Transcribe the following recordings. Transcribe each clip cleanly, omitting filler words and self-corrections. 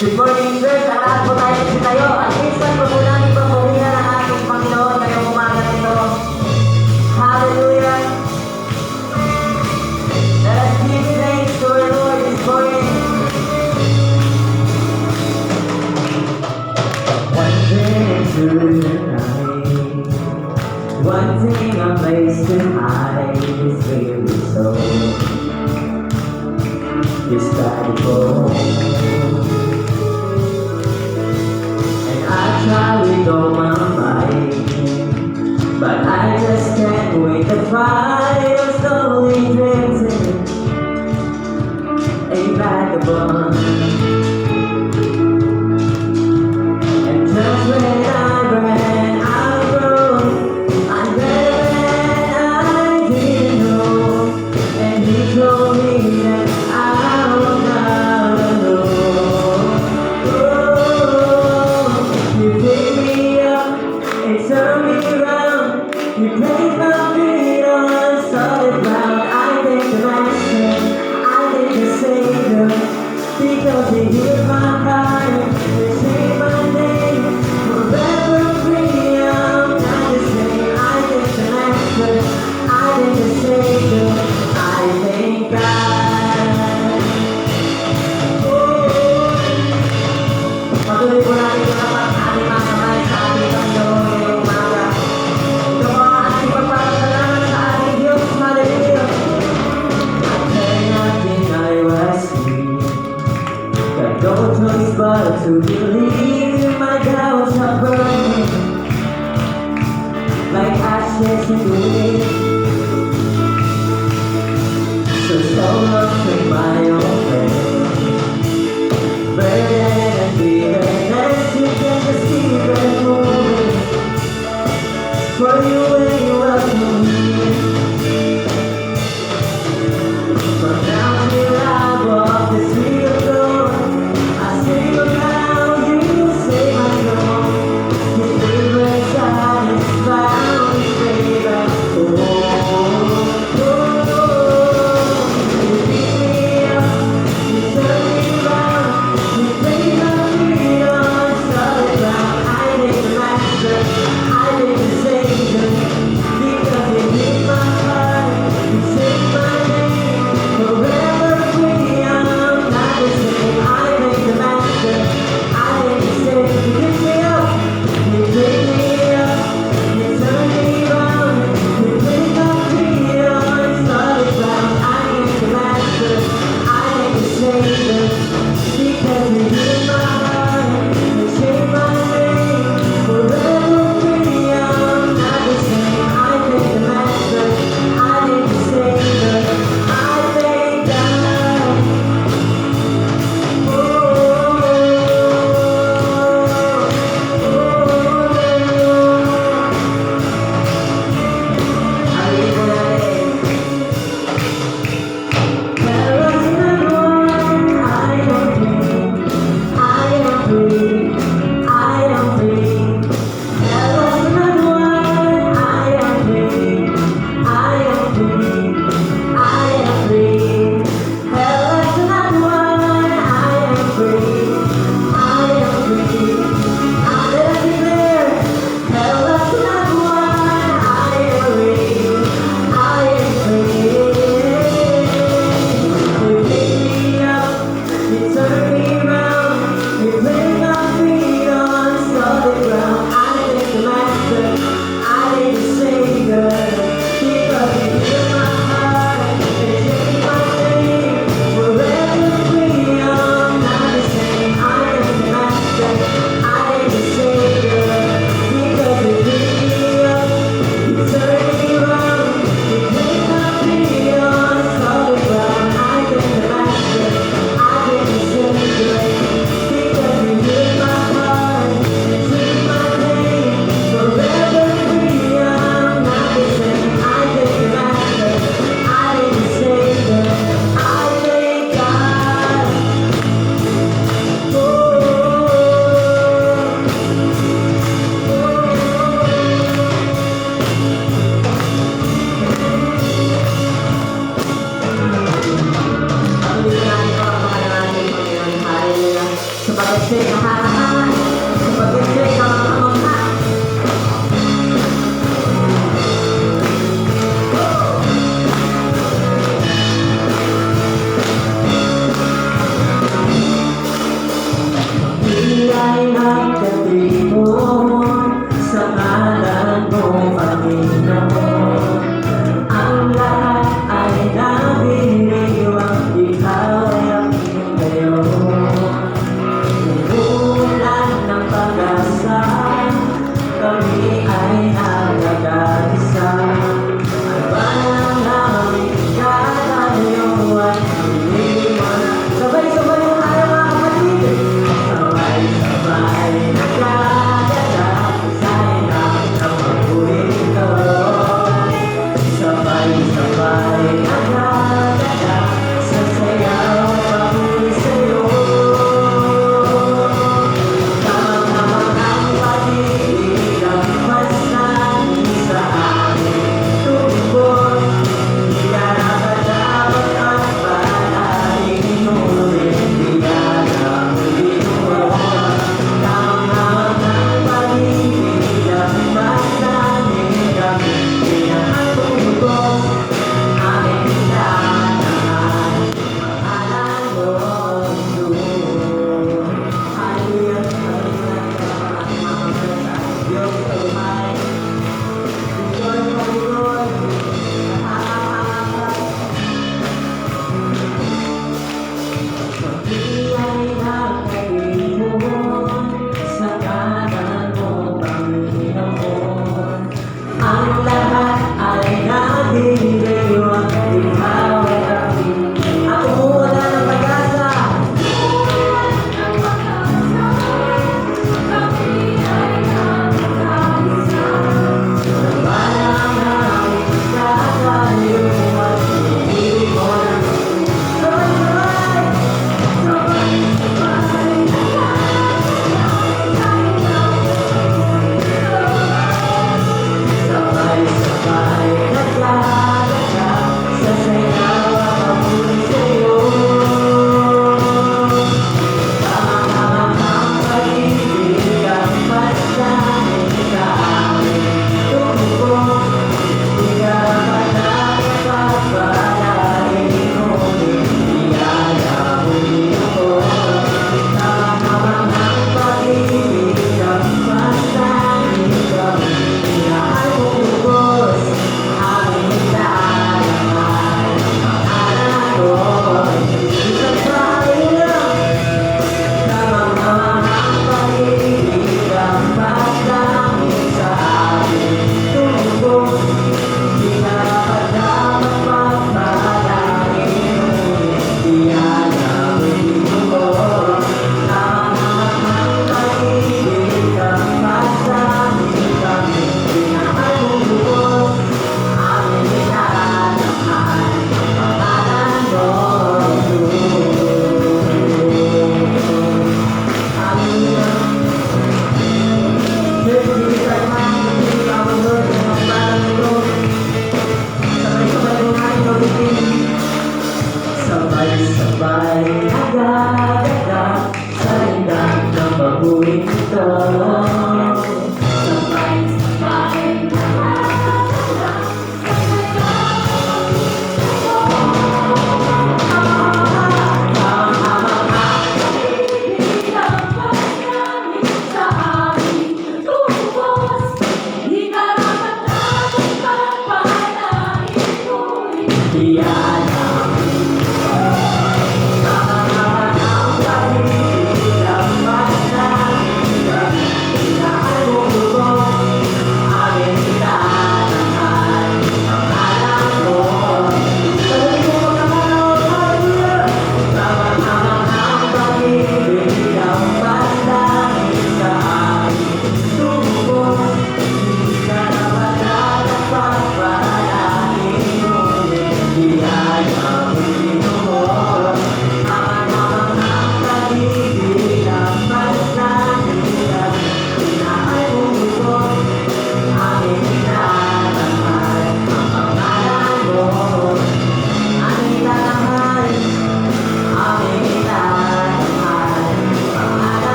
Good morning, sir. Sa lahat po tayo nagsitayo. At minsan po namin papurihan ang ating Panginoon ngayong umaga nito. Hallelujah! Let us give thanks to our Lord this morning. One thing into the night, one thing amazing eyes is really so. It's valuable. I try with all my might, but I just can't wait. The fire slowly drifting, a vagabond. And just when I ran out of road, I'm better than I didn't know. And he told me that I was not alone. You pick me up and turn me around. You place my feet on solid ground. I thank the Master, I thank the Savior, because He hears my cry, He saved my name. Forever free, I'm not the same. I thank the Master, I thank the Savior, I thank God. Patuloy po natin ito dapat ating masamay sa ating Panginoon ngayong umaga. Ito po ang ating pagpapasalamat sa ating Diyos. Hallelujah! I cannot deny what I see. Got no choice but to believe. My doubts are burning like ashes in the wind. So lost in my own way, burden and bitterness, you can just keep it moving. For you when you welcome me, from now till I walk the street of gold, I sing about you, say my song. His favor shines found, His favor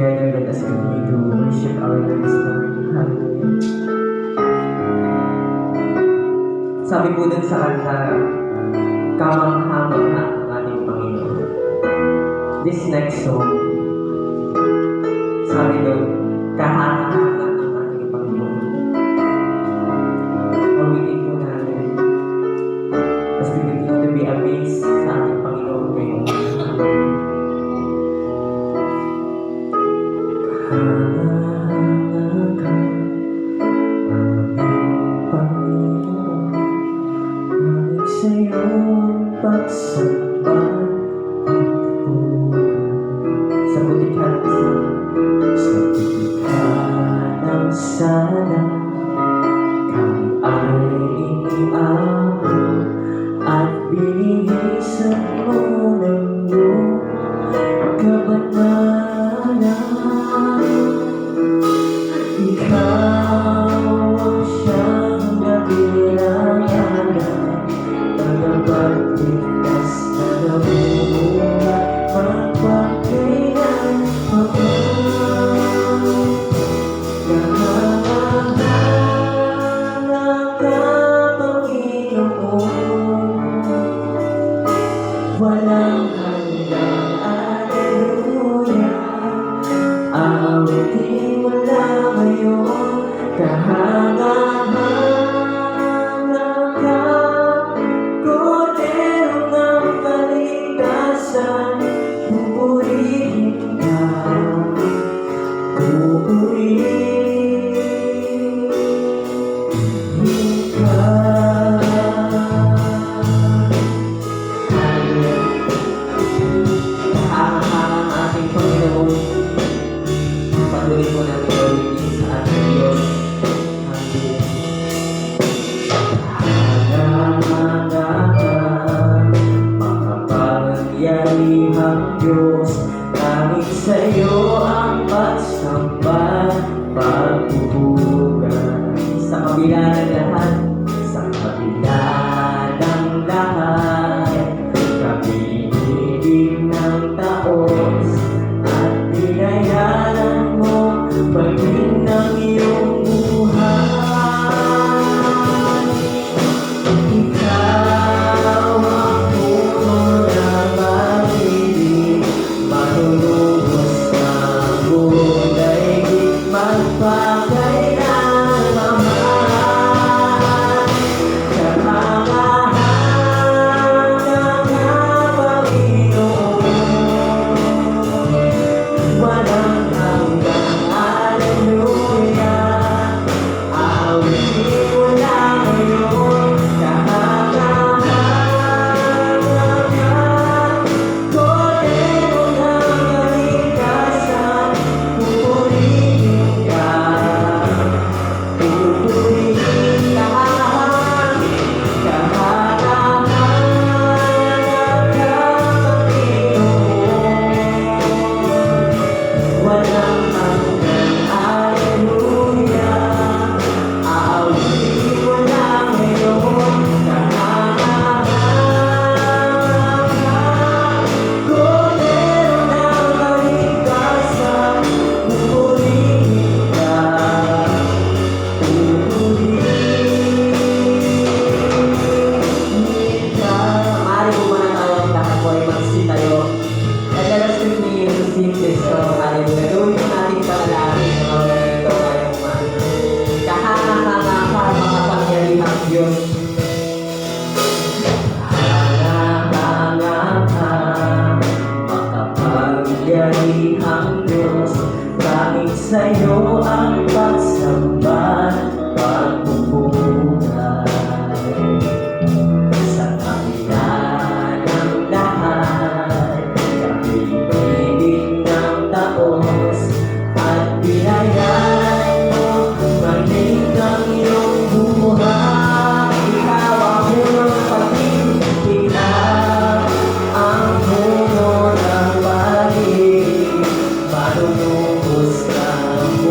together, let us continue to worship our Lord this morning. Hallelujah. Sabi po dun sa kanta, kamangha-mangha ang ating Panginoon. This next song, sabi dun, kahanga-hanga ang ating Panginoon. Pawitin po natin. As we continue to be amazed sa ating Panginoon ngayon. Sa'yo ang pagsambal, sa butikhan ng sana, kami ay iniabot at binihisan mo ng iyong kabanalan. Ikaw ang siyang nabilangan, pagpagligtas na nabubuhay, magpagkailan ako. Kahanga ka, Panginoon, walang hanggang aleluya. Awitin mo lang ngayon, kahanga-hanga ka. Pupurihin ka, pupurihin ka. Kahanga-hanga ang ating Panginoon. Patuloy po natin gawin sa ating Diyos. Kahanga-hanga ka, makapangyarihang Diyos, langit sa'yo ang pagsamba, pagbubugan. Sa kabila ng lahat, sa kabila ng lahat, kapinibig ng taos, at binayaran mo pagin ng iyong buhay. Ikaw ang puno ng pag-ibig, manunubos ng buong daigdig, magpakailanman. Kahanga-hanga ka, Panginoon, walang hanggang aleluya. Awitin mo lang ngayon, kahanga-hanga ka. Kordero ng kaligtasan, pupurihin ka, pupurihin ka. Kahanga-hanga ka, Panginoon, walang hanggang aleluya. Aawitin mo lang ngayon, kahanga-hanga ka. Kordero ng kaligtasan, pupurihin ka, pupurihin ka. Maaari po muna tayo, lahat po ay mag-sit tayo. And let us continue to sing this song. Hallelujah. Gawin po natin panalangin na mga ganito ngayong man. Kahanga-hanga ka, makapangyarihang Diyos. Kahanga-hanga ka, makapangyarihang Diyos. Langit sa'yo ang pagsamba, pagbubuhay. Sa kabila ng lahat, kapinibig ng taos, at binayaran mo maging ang iyong buhay. Ikaw ang puno ng pag-ibig, ikaw ang puno ng pag-ibig, manunubos ng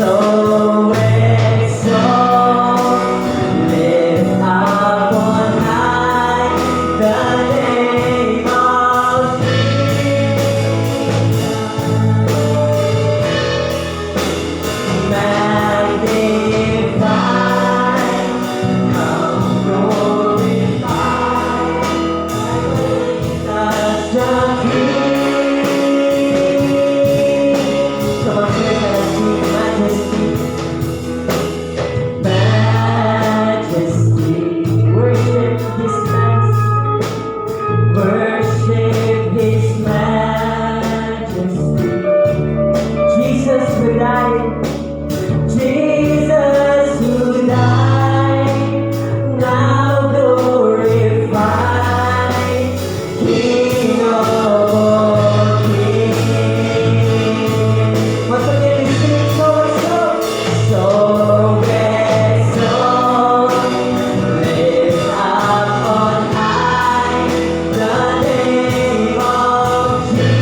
So exalt, lift up on high the name of Jesus. Magnify, come glorify us the King. Come on, church, let us sing majesty. Majesty, worship His majesty, worship His majesty. Jesus who died, Jesus who died, now glorified, King of all kings. Once again, we sing so exalt, so exalt, lift up on high the name of Jesus.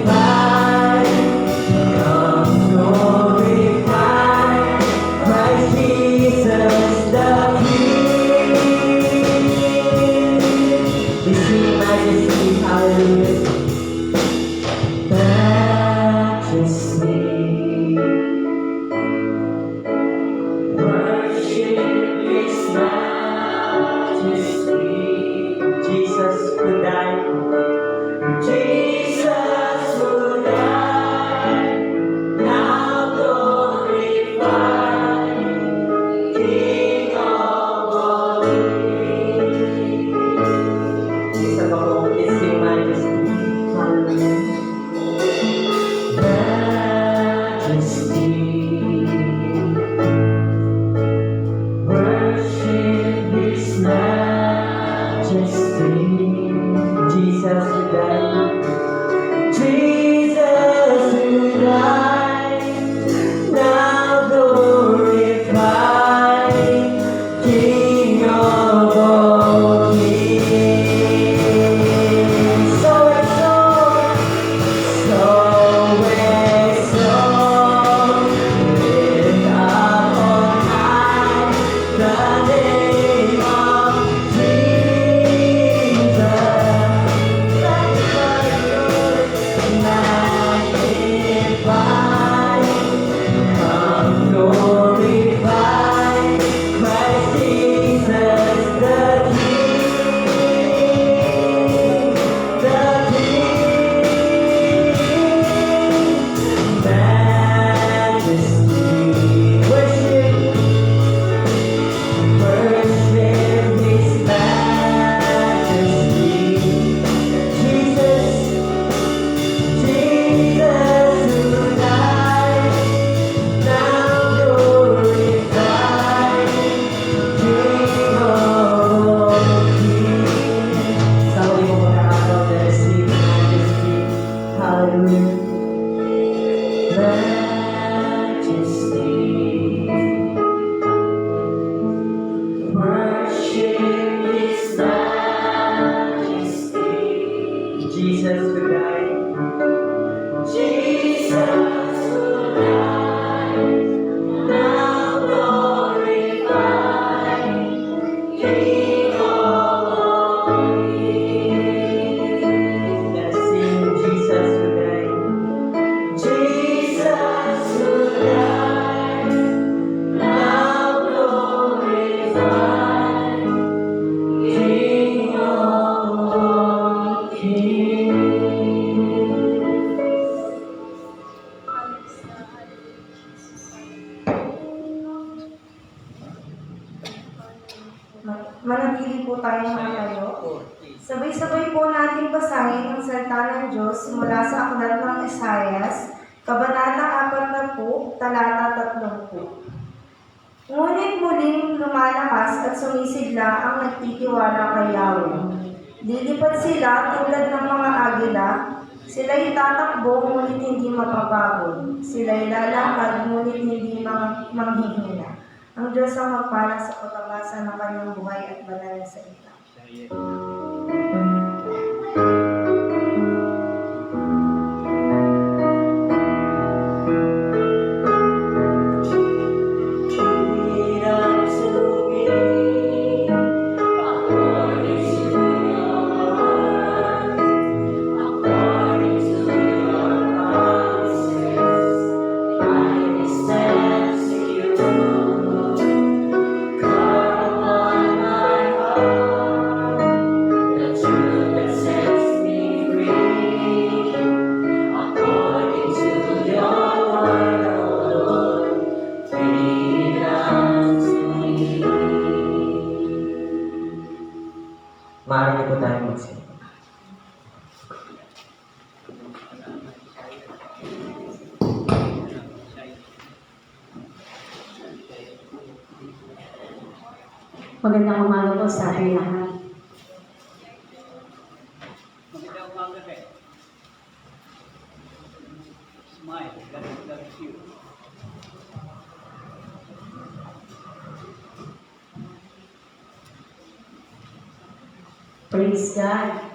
Magnify, come glorify Christ Jesus the King. We sing majesty, hallelujah. Majesty, worship His majesty. Jesus who died, Jesus who died, now glorified, King of all kings. Isa pa po, His majesty, hallelujah. Majesty, worship His majesty. Jesus who died, Jesus who died, now glorified, King of all kings. So exalt, lift up on high the name of Jesus. Magnify, come glorify Christ Jesus the King, the King. Majesty, worship His majesty. Jesus who died, now glorified, King of all kings. Sa huli mo muna araw, let us sing majesty. Hallelujah. Majesty, worship His majesty. Jesus who died, Jesus who died, now glorified, King of all kings. Let's sing Jesus who died, Jesus who died, now glorified, King of all kings. Manatili po tayong nakatayo. Sabay-sabay po natin basahin ang salita ng Diyos mula sa aklat ng Isaias, Kabanata 40, talata 30. Ngunit muling lumalakas at sumisigla ang nagtitiwala kay Yahweh. Lilipat sila tulad ng mga agila, sila'y tatakbo ngunit hindi mapapagod. Sila'y lalakad ngunit hindi manghihina. Ang Diyos ang magpala sa pagbabasa ng kanyang buhay at banal na salita. Maaari niyo po tayong magsimula. Magandang umaga po sa ating lahat. Magandang umaga din. Smile. God bless you. Praise God.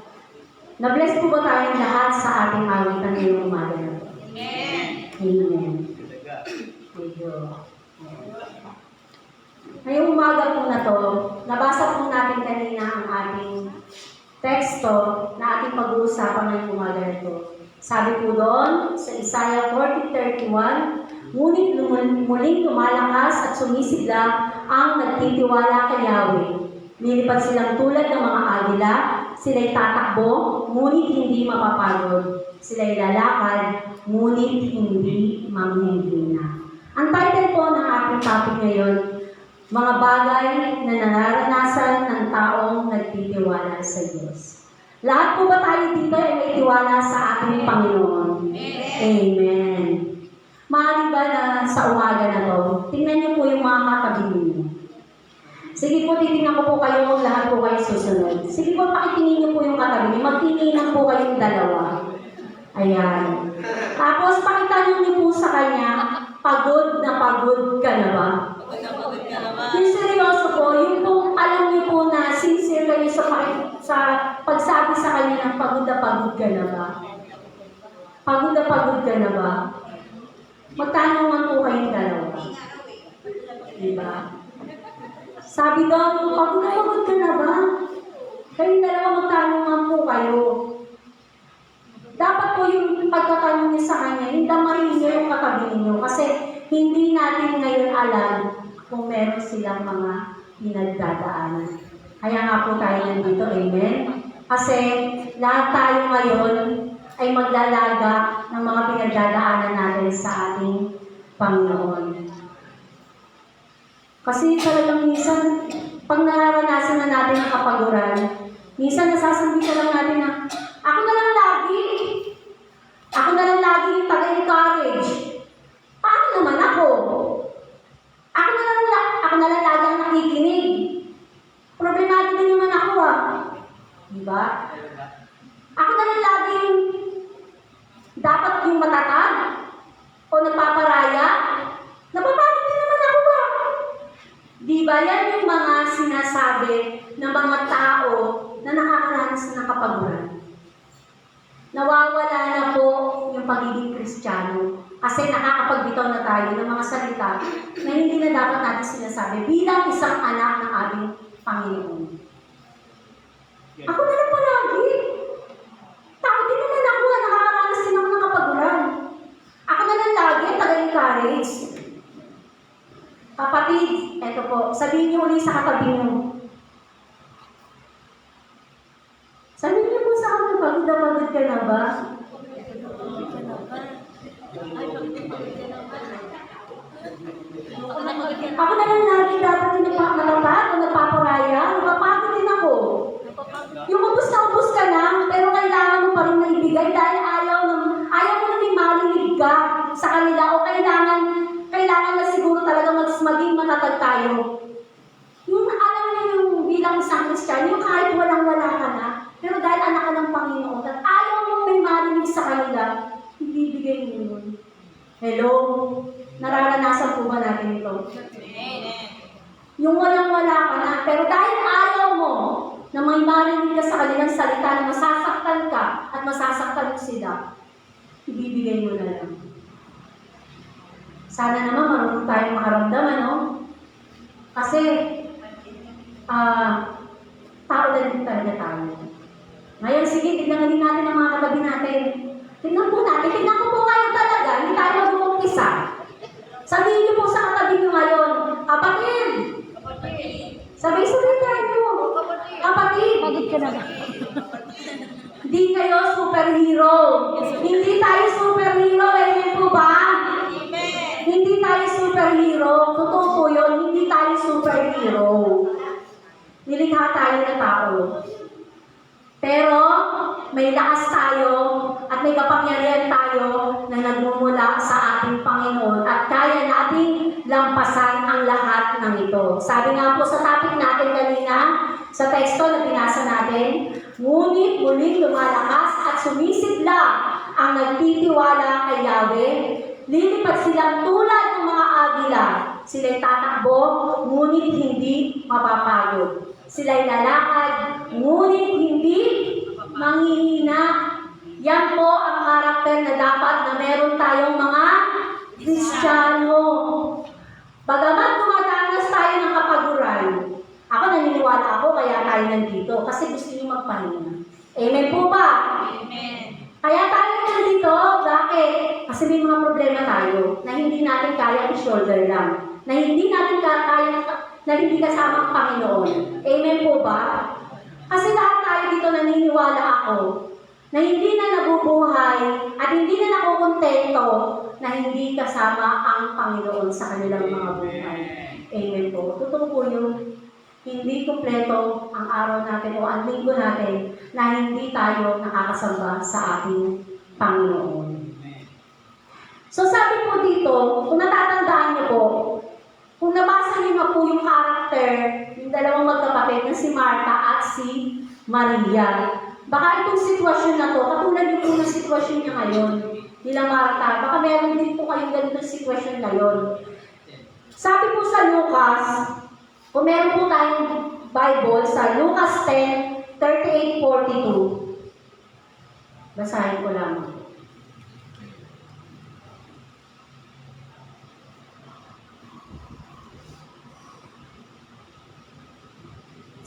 Na-bless po ba tayong lahat sa ating awitan ngayong umaga na po? Amen. Amen. Medyo. Ngayong umaga po na to, nabasa po natin kanina ang ating teksto na ating pag-uusapan ngayong umaga na to. Sabi po doon sa Isaiah 40:31, ngunit muling lumalakas at sumisigla ang nagtitiwala kay Yahweh. Lilipad silang tulad ng mga agila, sila'y tatakbo, ngunit hindi mapapagod. Sila'y lalakad, ngunit hindi manghihina. Ang title po ng ating topic ngayon, mga bagay na nararanasan ng taong nagtitiwala sa Diyos. Lahat po ba tayo dito ay may tiwala sa ating Panginoon? Amen. Maaari ba na sa umaga na to, tingnan niyo po yung mga katabi niyo. Sige po, titingnan ko po kayo, lahat po kayo susunod. Sige po, pakitingin niyo po yung katabi niyo. Magtingin po kayong dalawa. Ayan. Tapos, pakitanong niyo po sa kanya, pagod na pagod ka na ba? Yung seryoso po, yung kung alam niyo po na sincere kayo sa pagsabi sa kanya ng pagod na pagod ka na ba? Pagod na pagod ka na ba? Magtanungan po kayong dalawa. Diba? Sabi daw, pagod na pagod ka na ba? Kayong dalawa magtanungan po kayo. Dapat po yung pagtatanong niyo sa kanya, yung damayin niyo yung katabi niyo. Kasi hindi natin ngayon alam kung meron silang mga pinagdadaanan. Kaya nga po tayo nandito, amen? Kasi lahat tayo ngayon ay maglalaga ng mga pinagdadaanan natin sa ating Panginoon. Kasi talagang minsan, pag nararanasan na natin ang kapaguran, minsan nasasambitan lang natin na, ako na lang lagi yung taga-encourage. Paano naman ako? Ako na lang lagi ang nakikinig. Problemado din naman ako Diba? Ako na lang lagi yung dapat yung matatag o nagpaparaya. Napapagod din naman ako Diba? Yan yung mga sinasabi ng mga tao na nakakaranas ng kapaguran. Nawawala na po yung pagiging Kristiyano kasi nakakapagbitaw na tayo ng mga salita na hindi na dapat natin sinasabi bilang isang anak ng ating Panginoon. Ako na lang palagi. Tao din naman ako, nakakaranas din ako ng kapaguran. Ako na lang lagi, taga-encourage. Kapatid, eto po, sabihin niyo ulit sa katabi niyo. Sabihin niyo po sa akin, pagod na pagod ka na ba? Ako na lang lagi dapat yung nagpapalapag o nagpaparaya, napapagod din ako. Yung ubus ka na, pero kailangan mo pa rin maibigay dahil ayaw mo na may marinig ka sa kanila o kailangan na siguro talaga maging matatag tayo. Yung alam mo yung bilang isang Kristiyano, yung kahit walang-wala ka na, pero dahil anak ka ng Panginoon at ayaw mo may marinig sa kanila, ibibigay mo yun. Hello? Nararanasan po ba natin ito? Yung walang-wala ka na, pero dahil ayaw mo na may marinig ka sa kanilang salita na masasaktan ka at masasaktan mo sila, ibibigay mo na lang. Sana naman marunong tayong makaramdaman, no? Kasi, tao na din talaga tayo. Ngayon, sige, tignan din natin ang mga katabi natin. Tignan po natin, tignan ko po kayo talaga, hindi tayo mag-umpisa. Sabihin niyo po sa katabi niyo ngayon, kapatid! Sabay-sabay tayo. Kapatid! Pagod ka na ba? Hindi kayo superhero. Hindi tayo superhero, amen po ba? Hindi tayo superhero. Totoo po yun, hindi tayo superhero. Nilikha tayo na tao. Pero may lakas tayo at may kapangyarihan tayo na nagmumula sa ating Panginoon at kaya nating lampasan ang lahat ng ito. Sabi nga po sa topic natin kanina, sa teksto na binasa natin, ngunit muling lumalakas at sumisigla ang nagtitiwala kay Yahweh. Lilipat silang tulad ng mga agila. Sila'y tatakbo, ngunit hindi mapapagod. Sila'y lalakad, ngunit hindi manghihina. Yan po ang karakter na dapat na meron tayong mga Kristiyano. Bagamat dumadanas tayo ng kapaguran, ako naniniwala ako kaya tayo nandito kasi gusto niyo magpahinga. Amen po ba? Amen. Kaya tayo nandito, bakit? Kasi may mga problema tayo na hindi natin kaya i-shoulder lang. Na hindi natin kaya, na hindi kasama ang Panginoon. Amen po ba? Kasi lahat tayo dito naniniwala ako na hindi na nabubuhay at hindi na nakukontento na hindi kasama ang Panginoon sa kanilang mga buhay. Amen po. Totoo po yung hindi kumpleto ang araw natin o ang linggo natin na hindi tayo nakakasamba sa ating Panginoon. So sabi po dito, kung natatandaan niyo po, kung nabasa niyo na po yung karakter, yung dalawang magkapatid na si Martha at si Maria, baka itong sitwasyon na to, katulad yung po ng sitwasyon niya ngayon, nila Martha, baka meron din po kayong ganitong sitwasyon ngayon. Sabi po sa Lucas, kung meron po tayong Bible sa Lucas 10, 38-42. Basahin ko lamang.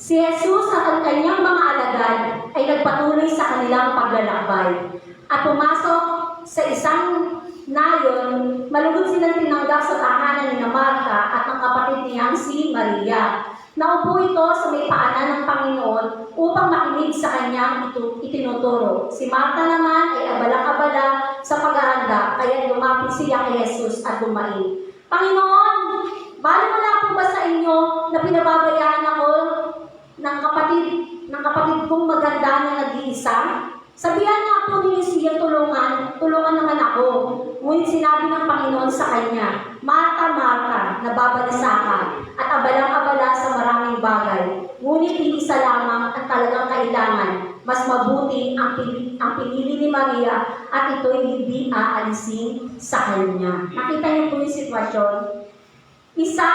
Si Jesus at ang kanyang mga alagad ay nagpatuloy sa kanilang paglalakbay at pumasok sa isang nayon, malugod silang tinanggap sa tahanan ni Martha at ng kapatid niyang si Maria. Naupo ito sa may paanan ng Panginoon upang makinig sa kanyang itinuturo. Si Martha naman ay abala-abala sa paghahanda, kaya lumapit siya kay Jesus at lumain. Panginoon, bali wala po ba sa inyo na pinababayaan ako ng kapatid kong maganda na nag-iisa? Sabihan nga po ninyo siya tulungan naman ako. Ngunit sinabi ng Panginoon sa kanya, Martha, Martha, nababalisa ka at abalang-abala sa maraming bagay. Ngunit isa lamang ang talagang kailangan. Mas mabuti ang pinili ni Maria at ito'y hindi aalisin sa kanya. Nakita niyo po yung sitwasyon? Isa,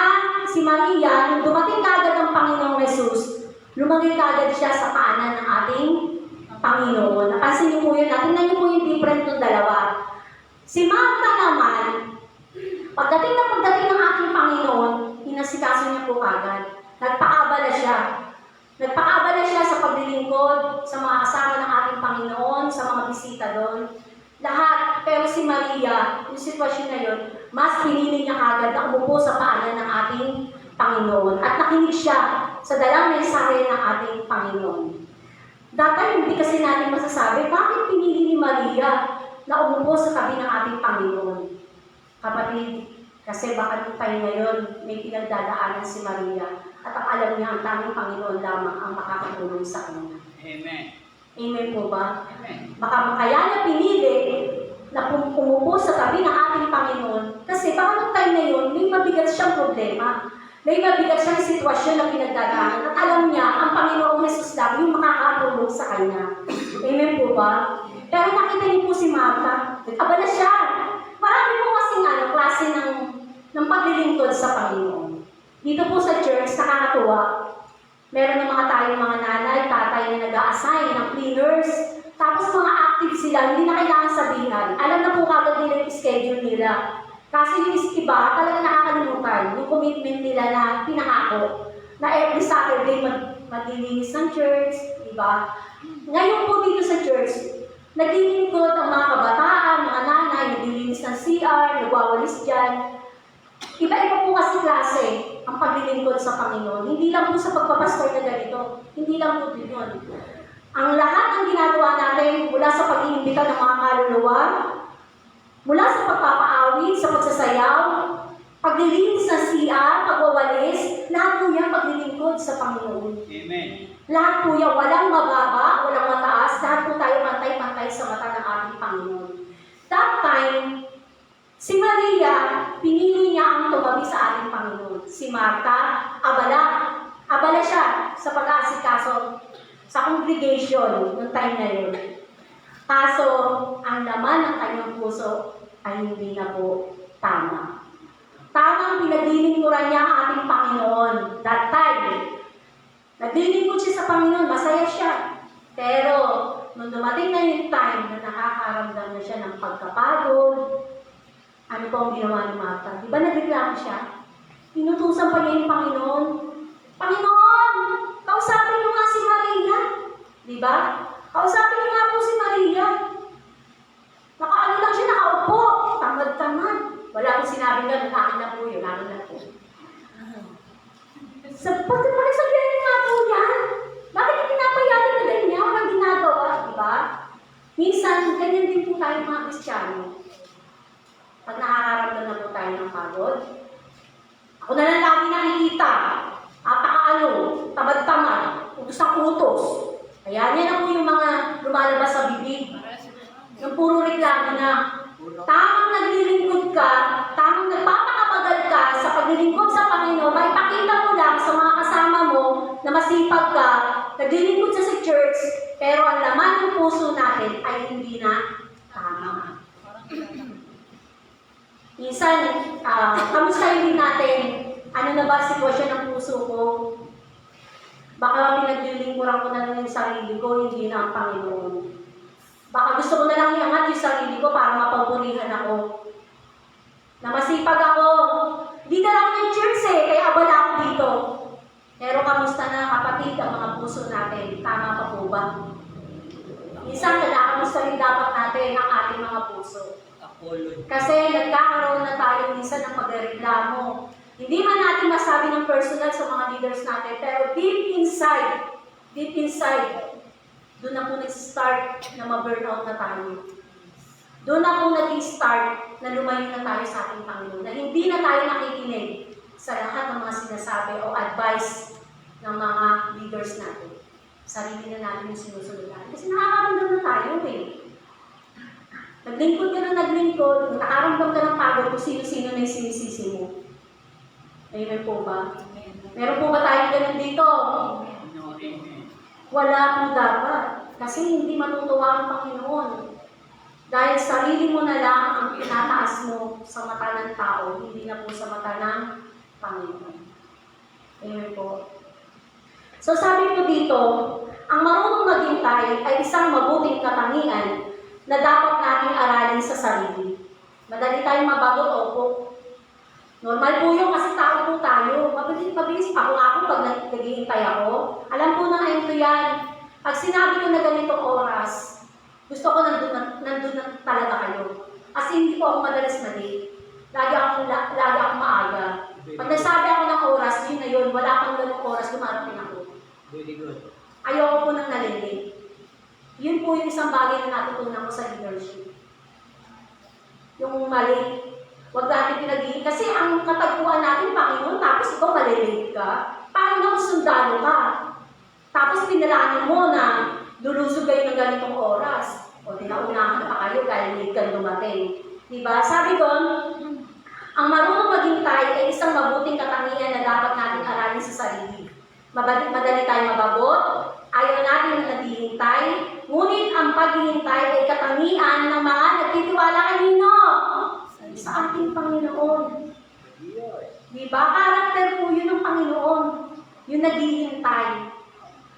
si Maria, nung dumating kagad ang Panginoong Jesus, lumagay kagad siya sa paanan ng ating Panginoon. Napansin niyo po yun. Tingnan niyo po yung different ng dalawa. Si Martha naman, pagdating ng ating Panginoon, inasikaso niya po kagad. Nagpakabala siya. Nagpakabala siya sa paglilingkod, sa mga kasama ng ating Panginoon, sa mga bisita doon. Lahat. Pero si Maria, yung sitwasyon na yun, mas pinili niya kagad na umupo sa paanan ng ating Panginoon. At nakinig siya sa dalang mensahe ng ating Panginoon. Dati hindi kasi natin masasabi, bakit pinili ni Maria na umupo sa tabi ng ating Panginoon? Kapatid, kasi baka nung tayo ngayon, may pinagdadaanan si Maria at ang alam niya ang tanging Panginoon lamang ang makakatulong sa kanya. Amen. Amen po ba? Amen. Baka kaya niya pinili na umupo sa tabi ng ating Panginoon kasi baka nung time na yun, may mabigat siyang problema. May mabigat siyang sitwasyon na pinagdadaanan at alam niya ang Panginoong Jesus lang yung makakatulong sa kanya. Amen po ba? Pero nakita niyo po si Martha, abala siya. Marami po kasing klase ng paglilingkod sa Panginoon. Dito po sa church, nakakatuwa. Meron ng mga tayong mga nanay, tatay na nag-a-assign ng cleaners. Tapos mga active sila, hindi na kailangan sabihan. Alam na po kagad nila yung schedule nila. Kasi yung iba, talaga nakakalimutan yung commitment nila na pinangako na every Saturday maglilinis ng church, diba? Ngayon po dito sa church, naglilingkod ang mga kabataan, mga nanay, naglilinis ng CR, nagwawalis dyan. Iba-iba po kasi klase ang paglilingkod sa Panginoon. Hindi lang po sa pagpapastor na ganito. Hindi lang po din yun. Ang lahat ng ginagawa natin mula sa pag-iimbita ng mga kaluluwa, mula sa pagpapaawit, sa pagsasayaw, paglilinis ng CR, pagwawalis, lahat po yan paglilingkod sa Panginoon. Amen. Lahat po yan, walang mababa, walang bagay sa mata ng ating Panginoon. That time, si Maria, pinili niya ang tumabi sa ating Panginoon. Si Marta, abala. Abala siya sa pag-aasikaso sa congregation noong time na yun. Kaso, ang laman ng kanyang puso ay hindi na po tama. Tamang pinaglilingkuran niya ang ating Panginoon. That time, naglilingkod siya sa Panginoon, masaya siya. Pero, nung dumating na yung time na nakakaramdam na siya ng pagkapagod, ano po ang ginawa ni Martha? Di ba nagreklamo siya? Inutusan pa niya yung Panginoon. Panginoon, kausapin niyo nga si Maria. Di ba? Kausapin niyo nga po si Maria. Nakaano lang siya, nakaupo. Tamad-tamad. Wala akong sinabing gano'n, akin na po yun, akin na po. Pagkakasagyan nga po yan. Bakit yung pinapayagan na ganyan? Walang ginagawa, di ba? Minsan, ganyan din po tayo mga Kristiyano. Pag nakakaramdam na po tayo ng pagod, ako na lang lagi nakikita. Apakaano, tamad-tamad, utos ang utos. Kaya yan na po yung mga lumalabas sa bibig. Yung puro reklamo na, tamang naglilingkod ka, tamang nagpapakabagal ka sa paglilingkod sa Panginoon, maipakita mo lang sa mga kasama mo na masipag ka, naglilingkod sa church, pero ang laman ng puso natin ay hindi na tama. Minsan, kamustahin din natin, ano na ba sitwasyon ng puso ko? Baka pinaglilingkuran ko na lang yung sarili ko, hindi na ang Panginoon. Baka gusto ko na lang iangat yung sarili ko para mapaburihan ako. Na masipag ako. Hindi na lang yung church kaya abala ako dito. Pero kamusta na kapatid ang mga puso natin? Tama pa po ba? Minsan, kamusta rin dapat natin ang ating mga puso. Kasi nagkakaroon na tayo minsan ng pagreklamo. Hindi man natin masabi ng personal sa mga leaders natin, pero deep inside, doon na po nag-start na ma-burnout na tayo. Doon na po nag-start na lumayo na tayo sa ating Panginoon, na hindi na tayo nakikinig sa lahat ng mga sinasabi o advice ng mga leaders natin. Sarili na natin yung sinusunod natin. Kasi nakakaramdam na tayo Naglingkod ka na naglingkod, nakaramdam ka ng pagod kung sino-sino na yung sinisisi mo. Amen po ba? Meron po ba tayong ganun dito? Wala po dapat. Kasi hindi matutuwa ang Panginoon. Dahil sarili mo na lang ang pinataas mo sa mata ng tao, hindi na po sa mata ng Panginoon. Amen po. So sabi po dito, ang marunong maghintay ay isang mabuting katangian na dapat nating aralin sa sarili. Madali tayong mabagot, opo. Normal po yun kasi tao po tayo. Mabilis pa. Kung ako pag naghihintay ako, alam po na ito yan. Pag sinabi ko na ganitong oras, gusto ko nandun na talaga kayo. Kasi hindi po ako madalas mali. Lagi akong maaga. Pag nagsabi ako ng oras, yun na yun. Wala pang ganong oras, dumarating ako. Very good. Ayoko po nang nalilig. Yun po yung isang bagay na natutunan ko sa leadership. Yung mali. Huwag natin pinag-iin. Kasi ang katagpuan natin, Panginoon, tapos ikaw malilate ka. Parang naman sundalo ka. Tapos pinalaanin mo na lulusog kayo ng ganitong oras. O tinaunahan na pa kayo dahil late ka dumating. Diba? Sabi ko, ang marunong maghintay ay isang mabuting katangian na dapat natin aralin sa sarili. Madali tayo mabagot, ayaw natin na naghihintay, ngunit ang paghihintay ay katangian ng mga nagtitiwala kanino? Sa ating Panginoon. Diba? Karakter po yun ng Panginoon. Yung naghihintay.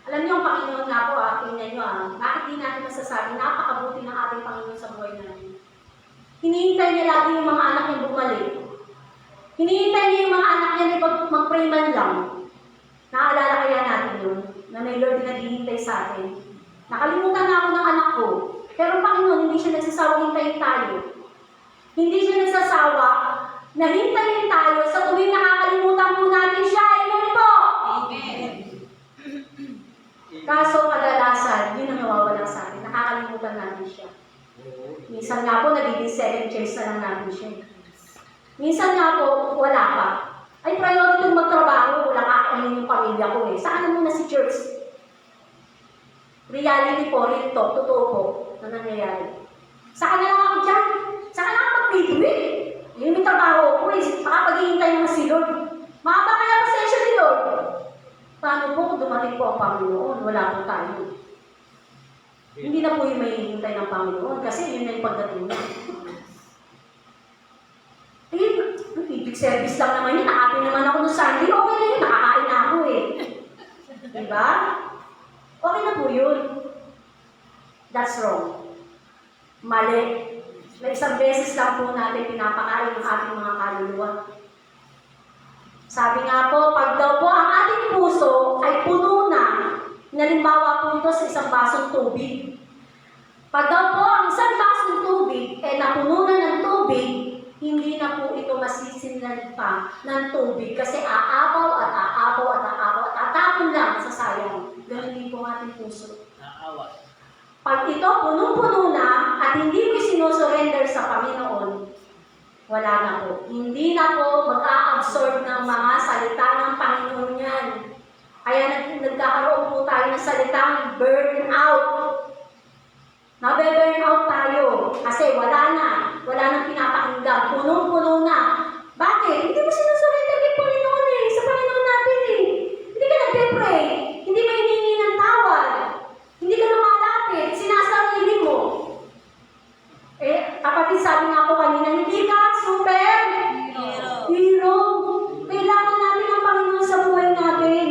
Alam niyo ang Panginoon nga po, tingnan niyo bakit di natin masasabi, napakabuti ng ating Panginoon sa buhay natin. Hinihintay niya lagi yung mga anak niya bumalik. Hinihintay niya yung mga anak niya na mag-pray man lang. Naalala kaya natin yun, na may Lord na naghihintay sa atin. Nakalimutan na ako ng anak ko. Pero ang Panginoon, hindi siya nagsasawang hintayin tayo. Hindi siya nagsasawa na hintayin tayo sa tuwing nakakalimutan po natin siya. Amen po! Amen. Kaso kadalasan, yun ang nawawala sa atin. Nakakalimutan natin siya. Minsan nga po, nagiging second chance na lang natin siya. Minsan nga po, wala pa. Ay, priority yung magtrabaho, wala kakainin yung pamilya ko Saan na muna si church? Reality po, real talk, totoo po. na nangyayari. Saka na lang ako dyan. Saka na ako mag-midway. Yung may trabaho ko eh. Saka paghihintay naman si Lord. Mahaba kaya pasensya ni Lord. Paano po kung dumating po ang Panginoon? Wala po tayo. Hindi na po yung may hihintay ng Panginoon kasi yun na yung pagdating niya. Ibig service lang naman yun. Nakatin naman ako ng Sunday. Okay na yun. Nakakain na ako eh. Diba? Okay na po yun. That's wrong. Mali. May isang beses lang po natin pinapakain ng ating mga kaluluwa. Sabi nga po, pag daw po ang ating puso ay puno na, halimbawa po ito sa isang basong tubig. Pag daw po ang isang basong tubig ay napuno na ng tubig, hindi na po ito masisinlan pa ng tubig kasi aapaw at aapaw at aapaw at tatapon lang sa sayang. Ganun din po ang ating puso. Naawa. Pag ito punong-puno na at hindi mo sinusurrender sa Panginoon, wala na po. Hindi na po mag-a-absorb ng mga salita ng Panginoon yan. Kaya nagkakaroon po tayo ng salitang burn-out. Nabe-burn out tayo kasi wala nang pinapakinggan, punong-puno na. Bakit? Hindi mo sinusurrender kay Panginoon eh, sa Panginoon natin eh. Hindi ka nagpe-pray, hindi ka hinihingi ng tawad, hindi ka lumalapit, sinasarili mo. Eh, kapatid, sabi nga po kanina, hindi ka super hero. Kailangan natin ang Panginoon sa buhay natin.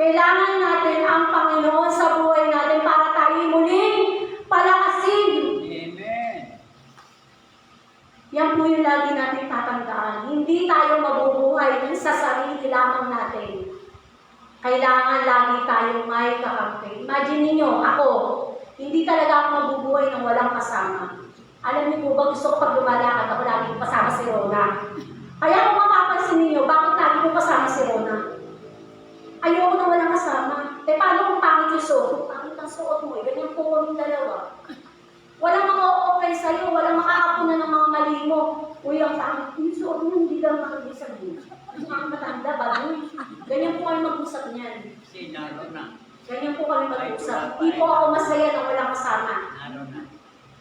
Kailangan natin ang Panginoon sa buhay natin para tayo muling palakasin. Amen. Yan po yung lagi natin tatandaan. Hindi tayo mabubuhay sa sarili lamang natin. Kailangan lagi tayong may kakampi. Imagine ninyo, ako, hindi talaga ako mabubuhay ng walang kasama. Alam niyo po ba, gusto ko pag lumalakad ako, lagi ko kasama si Rona. Kaya kung mapapansin ninyo, bakit lagi ko kasama si Rona? Ayoko na walang kasama. Eh, paano kung pangit yung suot? Pangit ang suot mo eh. Ganyan po kami dalawa. Walang mga-o-okay sa'yo. Walang makakapunan ng mga mali mo. Uy, ang pangit yung suot mo, hindi lang makagay sa buhay. Mga matanda, bago. Ganyan po kami mag-usap niyan. Sinaro na. Ganyan po kami mag-usap. Hindi po ako masaya na walang kasama. Naro na.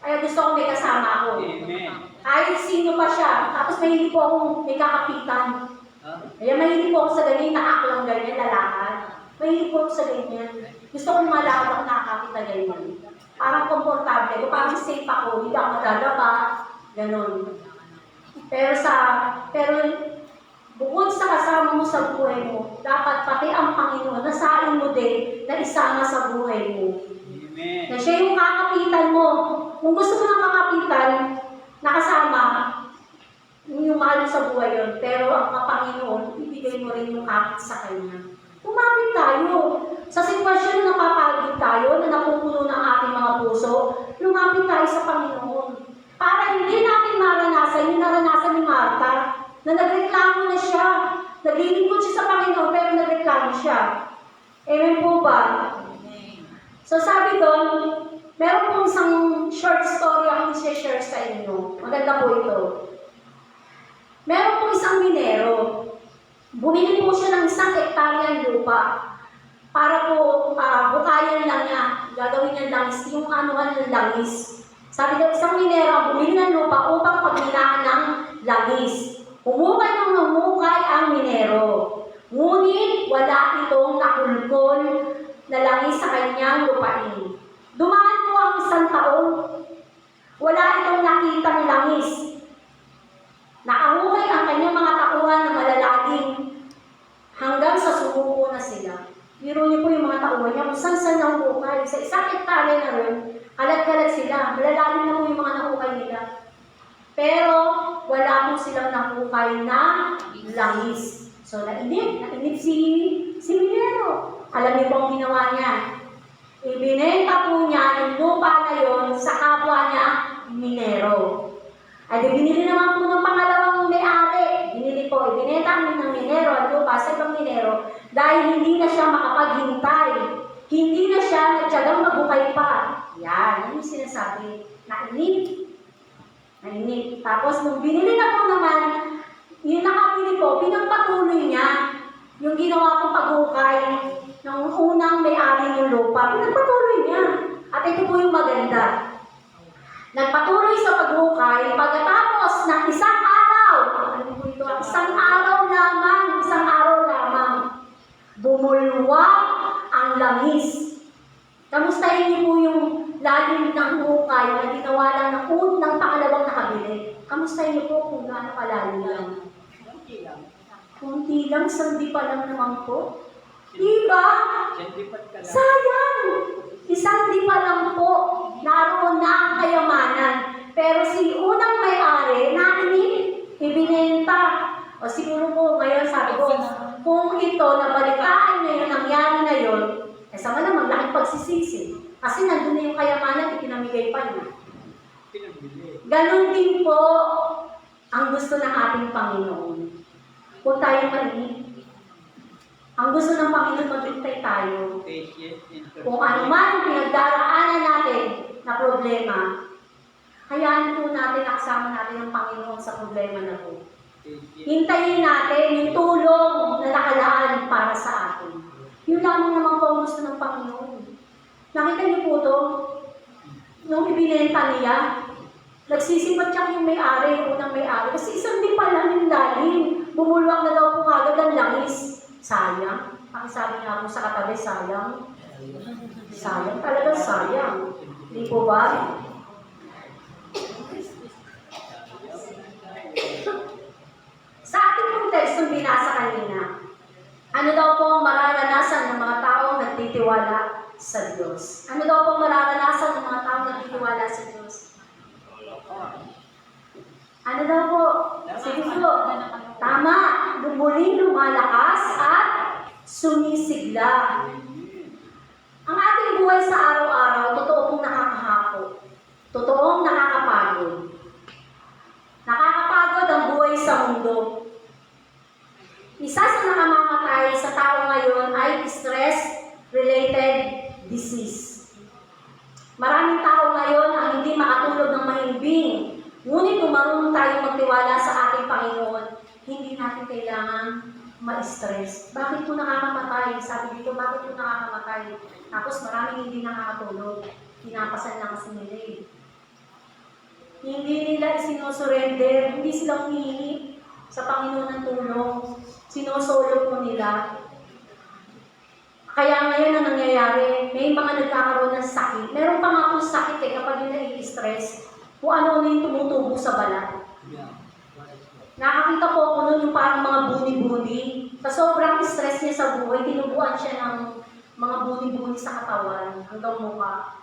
Kaya gusto ko may kasama ako. Amen. Kahit sino pa siya. Tapos mahilig po akong may kakapitan. Huh? Kaya mahilig po ako sa ganyan, nakaklang ganyan, lalakad. Mahilig po ako sa ganyan. Gusto ko malakad ako nakakakita ganyan. Parang komportable. Parang safe ako. Hindi ako madadapa. Ganon. Pero bukod sa kasama mo sa buhay mo, dapat pati ang Panginoon, nasain mo din na isama sa buhay mo. Amen. Na siya yung kakapitan mo. Kung gusto mo ng kakapitan, nakasama, yung mahal sa buhay yun. Pero ang Panginoon, ibigay mo rin yung kapit sa Kanya. Lumapit tayo. Sa sitwasyon na napapagod tayo, na napupuno ng ating mga puso, lumapit tayo sa Panginoon. Para hindi natin maranasan yung naranasan ni Martha, na nagreklamo na siya. Naglilingkod siya sa Panginoon, pero nagreklamo siya. Amen po ba? So sabi doon, meron pong isang short story akong i-share sa inyo. Maganda po ito. Meron pong isang minero. Bumili po siya ng 1 hektaryang lupa para po bukayan lang niya. Gagawin niya langis, yung anuhan ng langis. Sabi daw, isang minero ang bumili ng lupa upang pagminaan ng langis. Humukay ng humukay ang minero. Ngunit wala itong nakulkol na langis sa kanyang lupain. Dumaan po ang 1 taon. Wala itong nakitang langis. Nakahukay ang kanyang mga tauhan na malalaging hanggang sa sumuko na sila. Biro niyo po yung mga tauhan niya kung saan nahukay. Sa 1 hektarya na rin, kalat-kalat sila. Malalaging na po yung mga nahukay nila. Pero wala po silang nahukay na langis. So nainip si minero. Alam niyo po ang ginawa niya. Ibinenta po niya yung lupa na yon sa kapwa niya, minero. Ay, binili naman po ng pangalawang may-ari. Ibinenta ng minero ang lupa sa ibang minero dahil hindi na siya makapaghintay. Hindi na siya nagtyagang maghukay pa. Yan, yung sinasabi. Nainip. Tapos, nung binili na po naman, yung nakabili po, pinagpatuloy niya yung ginawa kong paghukay ng unang may-ari ng lupa. Pinagpatuloy niya. At ito po yung maganda. ng isang araw, ano po ito? Isang araw lamang, bumulwak ang langis. Kamustahin niyo po yung lalim ng hukay na ginawa lang ng pangalawang nakabili. Kamustahin niyo po kung gaano kalalim lang. Kunti lang. Kunti lang, sandi pa lang naman po. Diba? Sendipat ka lang. Sayang! Isang di pa lang po, naroon na ang kayamanan. Pero si unang may-ari, ibinenta. O siguro po ngayon sabi ko, kung ito, nabalitaan niya yung nangyari na yun, eh sa malamang laking pagsisisi. Kasi nandun na yung kayamanan, ipinamigay pa niya. Pinagbili. Ganon din po ang gusto ng ating Panginoon. Kung tayo mainit. Ang gusto ng Panginoon, maghintay tayo. Patient, interest. Kung ano man ang pinagdaraanan natin na problema, hayaan po natin na kasama natin ang Panginoon sa problema na po. Patient. Hintayin natin yung tulong na nakalaan para sa atin. Yun lamang naman po ang gusto ng Panginoon. Nakita niyo po ito? Nung ibinenta niya, nagsisipat yung may-ari, yung unang may-ari. Kasi isang di pa lang yung lalim. Bumulwak na daw po agad ang langis. Sayang. Ang sabi nga po sa katabi, sayang. Sayang, talagang sayang. Di po ba? Sa ating pong tekstong binasa kanina, ano daw po ang mararanasan ng mga taong nagtitiwala sa Diyos? Ano daw po ang mararanasan ng mga taong nagtitiwala sa Diyos? Ano daw po? Sige po. Tama. Muling lumalakas at sumisigla. Ang ating buhay sa araw-araw, totoo pong nakakahako. Totoong nakakapagod. Nakakapagod ang buhay sa mundo. Isa sa nakamamatay sa tao ngayon ay stress-related disease. Maraming tao ngayon ang hindi makatulog ng mahimbing. Ngunit kung marunong tayong magtiwala sa ating Panginoon, hindi natin kailangan ma-stress. Bakit po nakakamatay? Sabi dito, bakit po nakakamatay? Tapos maraming hindi nakakatulog. Pinapasan lang kasi nila eh. Hindi nila isinusurrender, hindi sila humihingi sa Panginoon ng tulong. Sinosolo po nila. Kaya ngayon ang nangyayari, may mga nagkakaroon ng sakit. Meron pa nga pong sakit eh kapag yung nai-stress, kung ano yung tumutubo sa balat. Nakakita po ako nun yung parang mga buni-buni. Sa sobrang stress niya sa buhay, tinubuan siya ng mga buni-buni sa katawan, hanggang mukha.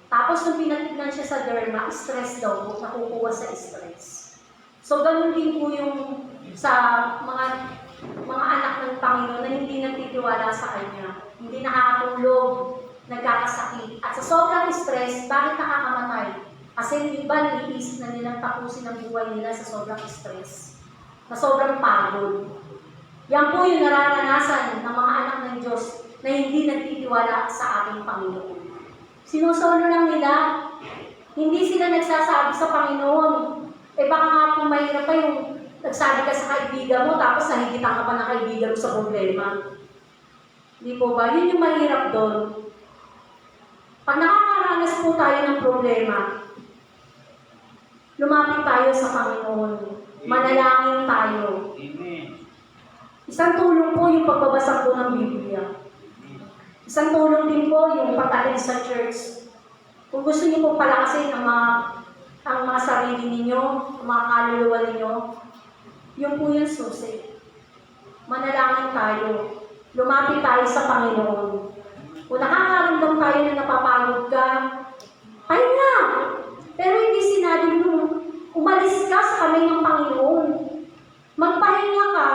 Tapos nung pinatignan siya sa derma, stress daw po, nakukuha sa stress. So ganun din po yung sa mga anak ng Panginoon na hindi nagtitiwala sa Kanya. Hindi nakakatulog, nagkakasakit. At sa sobrang stress, bakit nakakamatay? Kasi yung iba naiisip na nilang tapusin ang buhay nila sa sobrang stress. Sa sobrang pagod. Yan po yung nararanasan ng mga anak ng Diyos na hindi nagtitiwala sa ating Panginoon. Sinusolo lang nila, hindi sila nagsasabi sa Panginoon. Eh baka nga po mahirap pa yung nagsabi ka sa kaibigan mo tapos nahigitan ka pa ng kaibigan mo sa problema. Di po ba? Yun yung mahirap doon. Pag nakakaranas po tayo ng problema, lumapit tayo sa Panginoon. Manalangin tayo. Amen. Isang tulong po yung pagbabasa po ng Biblia. Isang tulong din po yung pag-attend sa church. Kung gusto niyo po palakasin ang mga sarili ninyo, ang mga kaluluwa ninyo, yun po yung susi. Manalangin tayo. Lumapit tayo sa Panginoon. Kung nakakaramdam tayo na napapagod ka, pahinga. Pero hindi sinabi mo, umalis ka sa kamay ng Panginoon. Magpahinga ka,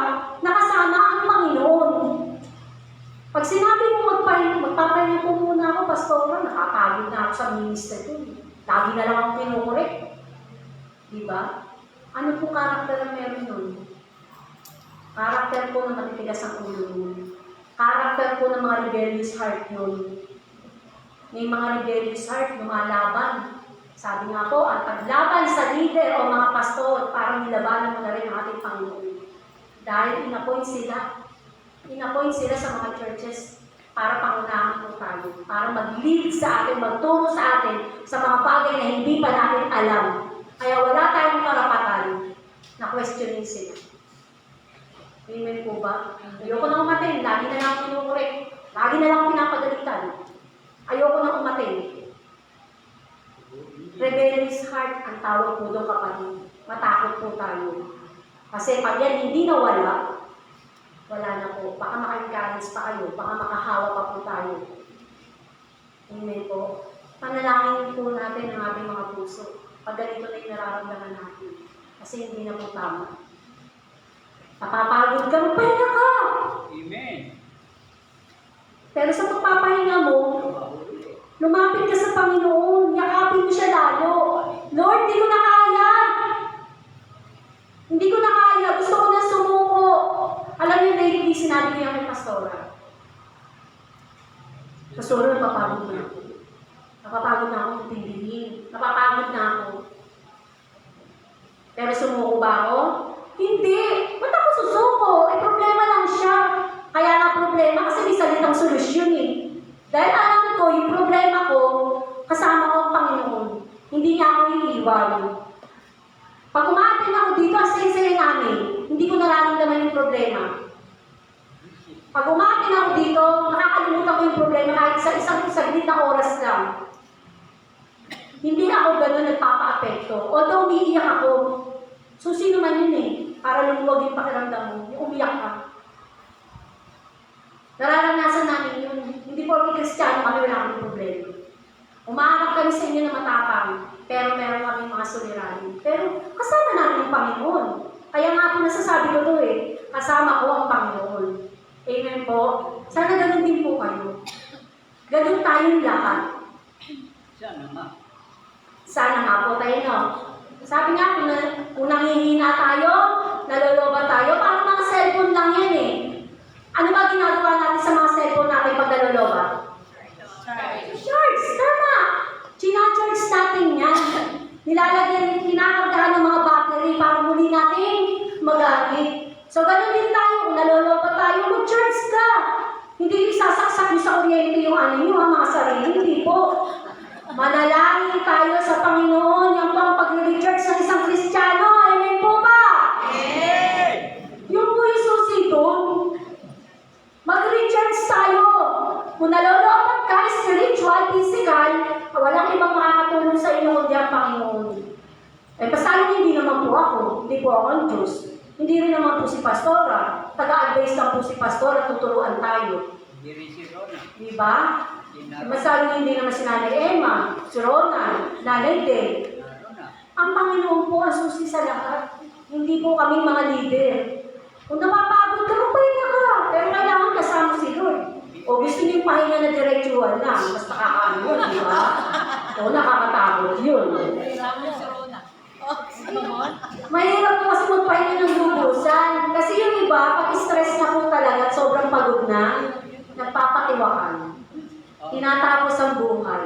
nakasama ang Panginoon. Pag sinabi mo magpapahinga po muna ako, pastor, nakakagod na ako sa minister ko. Lagi na lang ako kinukurek. Diba? Ano po karakter na meron nun? Karakter po na matitigas ang ulo nun. Karakter po ng mga rebellious heart nun. May mga rebellious heart, lumalaban. Sabi nga po, ang paglaban sa leader o mga pastor, parang nilabanan mo na rin ang ating Panginoon. Dahil in-appoint sila sa mga churches para pangunahan po tayo. Para mag-lead sa atin, magturo sa atin sa mga bagay na hindi pa natin alam. Kaya wala tayong karapatan na questionin sila. Amen po ba? Ayoko na umatin. Lagi na lang kinukurek. Lagi na lang pinapagalitan. Ayoko na umatin. Rebellious heart ang tawag po doon kapatid. Matakot po tayo. Kasi pag yan hindi nawala, wala na po. Baka makikalis pa kayo. Baka makahawa pa po tayo. Amen po. Panalangin po natin ang ating mga puso. Pag ganito na yung nararamdaman natin. Kasi hindi na po tama. Napapagod ka, magpahinga ka. Amen. Pero sa pagpapahinga mo, lumapit ka sa Panginoon. Yakapin mo siya lalo. Lord, di ko na kaya. Hindi ko na kaya. Gusto ko na sumuko. Alam niyo, lately, sinabi ko yan kay Pastora. Pastora, napapagod na ako. Napapagod na ako tindihin. Napapagod na ako. Pero sumuko ba ako? Hindi. Ba't ako susuko? Eh, problema lang siya. Kaya nga problema kasi may salitang solusyon eh. Dahil alam ko, yung problema ko, kasama ko ang Panginoon. Hindi niya ako iiwan. Pag umaatin ako dito, ang saya-saya namin, hindi ko nararamdaman yung problema. Pag umaatin ako dito, nakakalimutan ko yung problema kahit sa isang saglit na oras lang. Hindi ako gano'n nagpapa-apekto. Although umiiyak ako, susi naman yun eh. Para lumuwag yung pakiramdam mo, yung umiyak ka. Nararanasan namin yun. Hindi po kami Kristiyano, kami wala kami problema. Umaharap kami sa inyo na matapang, pero meron kami mga suliranin. Pero kasama namin yung Panginoon. Kaya nga po nasasabi ko to eh, kasama ko ang Panginoon. Amen po. Sana ganun din po kayo. Ganun tayong lahat. Sana nga. Sana nga po tayo, no? Sabi nga, kung nanghihina tayo, naloloba tayo, parang mga cellphone lang yan eh. Ano ba ginagawa natin sa mga cellphone natin pag naloloba? Charge! Tama! China-charge natin yan. Nilalagyan, kinakargahan ng mga battery para muli natin magamit. So, ganun din tayo. Kung naloloba tayo, mag-charge ka. Hindi isasaksak nyo sa kuryente yung ano nyo, mga sarili. Hindi po. Manalangin tayo sa Panginoon. Yan po ang pag-recharge ng isang Kristiyano. Amen po ba? Amen! Yung po yung susi doon. Mag-recharge tayo. Kung nalolobat ka, spiritual, physical, walang ibang makakatulong sa inyo kundi ang Panginoon. Eh, basta hindi naman po ako. Hindi po ako ang Diyos. Hindi rin naman po si Pastora. Taga-advise lang po si Pastora, tuturuan tayo. Hindi rin si Rona. Diba? Masaling hindi naman si Nanay Emma, si Ronan, Nanay Del. Rona. Ang Panginoon po ang susi sa lahat. Hindi po kaming mga leader. Kung napapagod ka, magpahinga ka. Pero kailangan kasama si Lord. O gusto niyo pahinga na diretsuhan lang. Mas nakakaano yun, di ba? O nakakatakot yun. Mahirap po kasi magpahinga ng lubusan. Kasi yung iba, pag stress na po talaga at sobrang pagod na, nagpapatiwakan. Tinatapos ang buhay.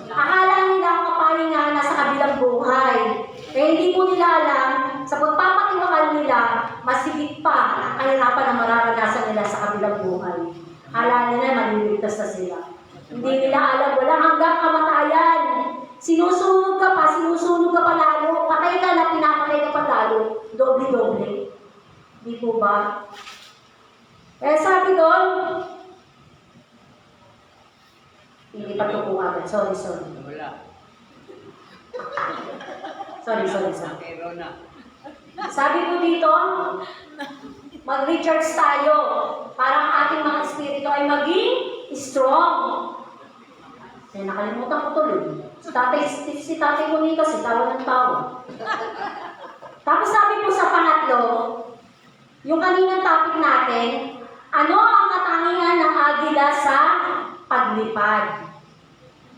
Akala nila ang kapahinga nasa kabilang buhay. Eh hindi po nila alam, sa pagpapatiwakal nila, mas higit pa ang kahirapan na mararanasan nila sa kabilang buhay. Akala nila maliligtas na sila. Hindi nila alam, walang hanggang kamatayan. Sinusunog ka pa lalo. Patay ka na, pinapatay ka pa lalo. Doble-doble. Di po ba? Eh sabi doon, hindi pa ito po agad. Sorry. Wala. Sorry. Kay Rona. Sabi ko dito, mag-recharge tayo para ang ating mga espiritu ay maging strong. Eh, nakalimutan ko tuloy. Si tatay ko nito, si tawa ng tawa. Tapos sabi ko sa pangatlo, yung kaninang topic natin, ano ang katangian ng agila sa paglipad?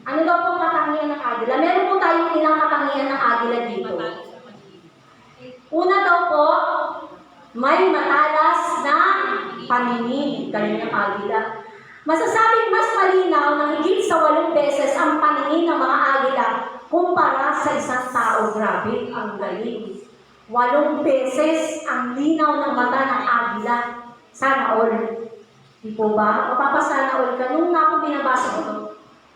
Ano daw po katangian ng agila? Meron po tayong ilang katangian ng agila dito. Una daw po, may matalas na paningin. Galing ng agila. Masasabing mas malinaw na higit sa 8 beses ang paningin ng mga agila kumpara sa isang tao. Grabe, ang galing. 8 beses ang linaw ng mata ng agila. Sana all. Di po ba? Mapapasana all ka. Nung nga po binabasa ko ito,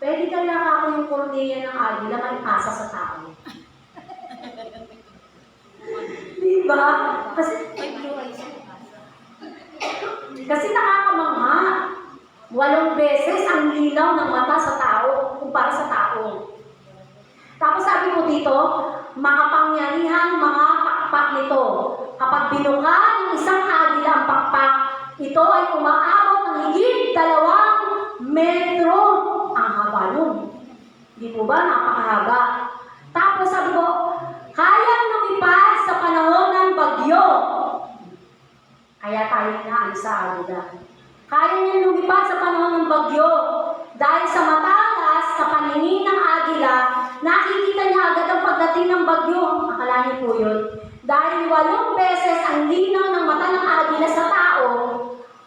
pwede kaya ako yung kornea ng agila maipasa sa tao. Di Diba? Kasi nakakamangha. 8 beses ang lilaw ng mata sa tao kumpara sa tao. Tapos sabi ko dito, makapangyarihang mga pakpak nito. Kapag binuka ng isang agila ang pakpak, ito ay umaabot ng higit 2 metro. Ang haba nun. Di po ba? Napakahaba. Tapos sabi ko, kayang lumipad sa panahon ng bagyo. Kaya tayo na sa agila. Kaya niya lumipad sa panahon ng bagyo. Dahil sa matalas sa paningin ng agila, nakikita niya agad ang pagdating ng bagyo. Akala niyo po yun. Dahil 8 beses ang linaw ng mata ng agila sa tao,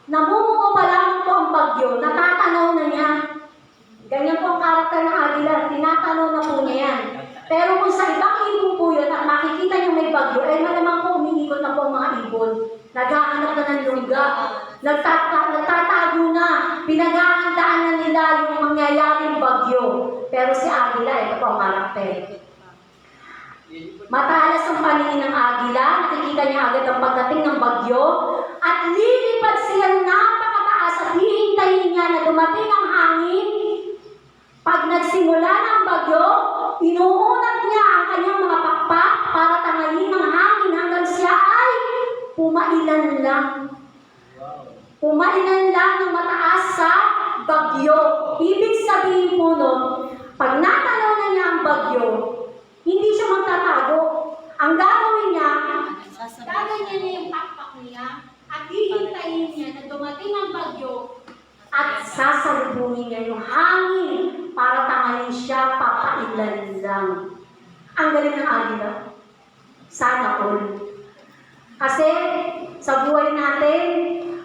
namumuo pa lang po ang bagyo, natatanaw na niya. Ganyan po ang karakter ng agila, tinatanaw na po niya yan. Pero kung sa ibang ibon po yun, at makikita niyo may bagyo, eh malamang po umiikot na po ang mga ibon. Naghahanap na ng lungga, nagtatago na, pinaghahandaan na nila yung mangyayaring bagyo. Pero si agila, ito po ang karakter. Matalas ang paningin ng agila, nakikita niya agad ang pagdating ng bagyo, at lilipad siya ng napakataas at hihintayin niya na dumating ang hangin. Pag nagsimula na ang bagyo, inuunat niya ang kanyang mga pakpak para tanghalin ng hangin hanggang siya ay pumailan lang. Pumailan lang ng mataas sa bagyo. Ibig sabihin po nun, pag natanaw na niya ang bagyo, hindi siya magtatago. Ang gagawin niya, gaganyan niya yung pakpak niya at hihintayin niya na dumating ang bagyo at sasalubungin niya yung hangin para tanghalin siya, papailan lang. Ang galing ng agila. Sana all. Kasi sa buhay natin,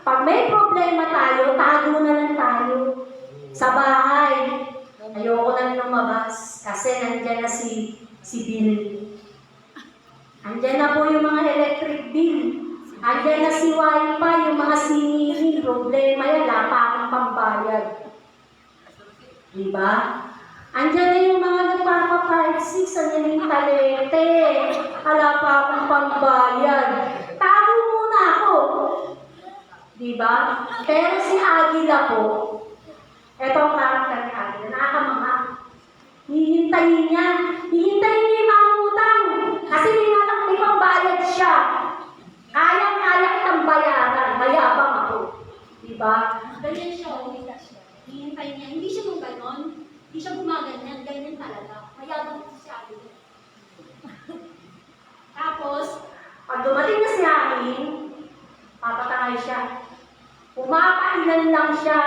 pag may problema tayo, tago na lang tayo. Sa bahay, ayoko na lumabas kasi nandyan na si bill. Andyan na po yung mga electric bill. Andyan na si wifi, yung mga siniling problema yan, wala pa akong pambayad. Diba? Andyan na yung mga nagpapa-5-6, andyan yung talete, wala pa akong pambayad. Tago muna ako. Diba? Pero si agila po, eto ang karakter ni agila, nakakamangha. Hihintayin niya yung mangutang. Kasi may pambayad siya. Kayang-kayang ng bayaran. Mayabang ako. Diba? Ganyan siya. Hihintayin niya. Hindi siya mong ganon. Hindi siya gumaganyan. Ganyan talaga. Mayabang si agila. Tapos, pag dumating na si hangin, papatangay siya. Pumapailan lang siya.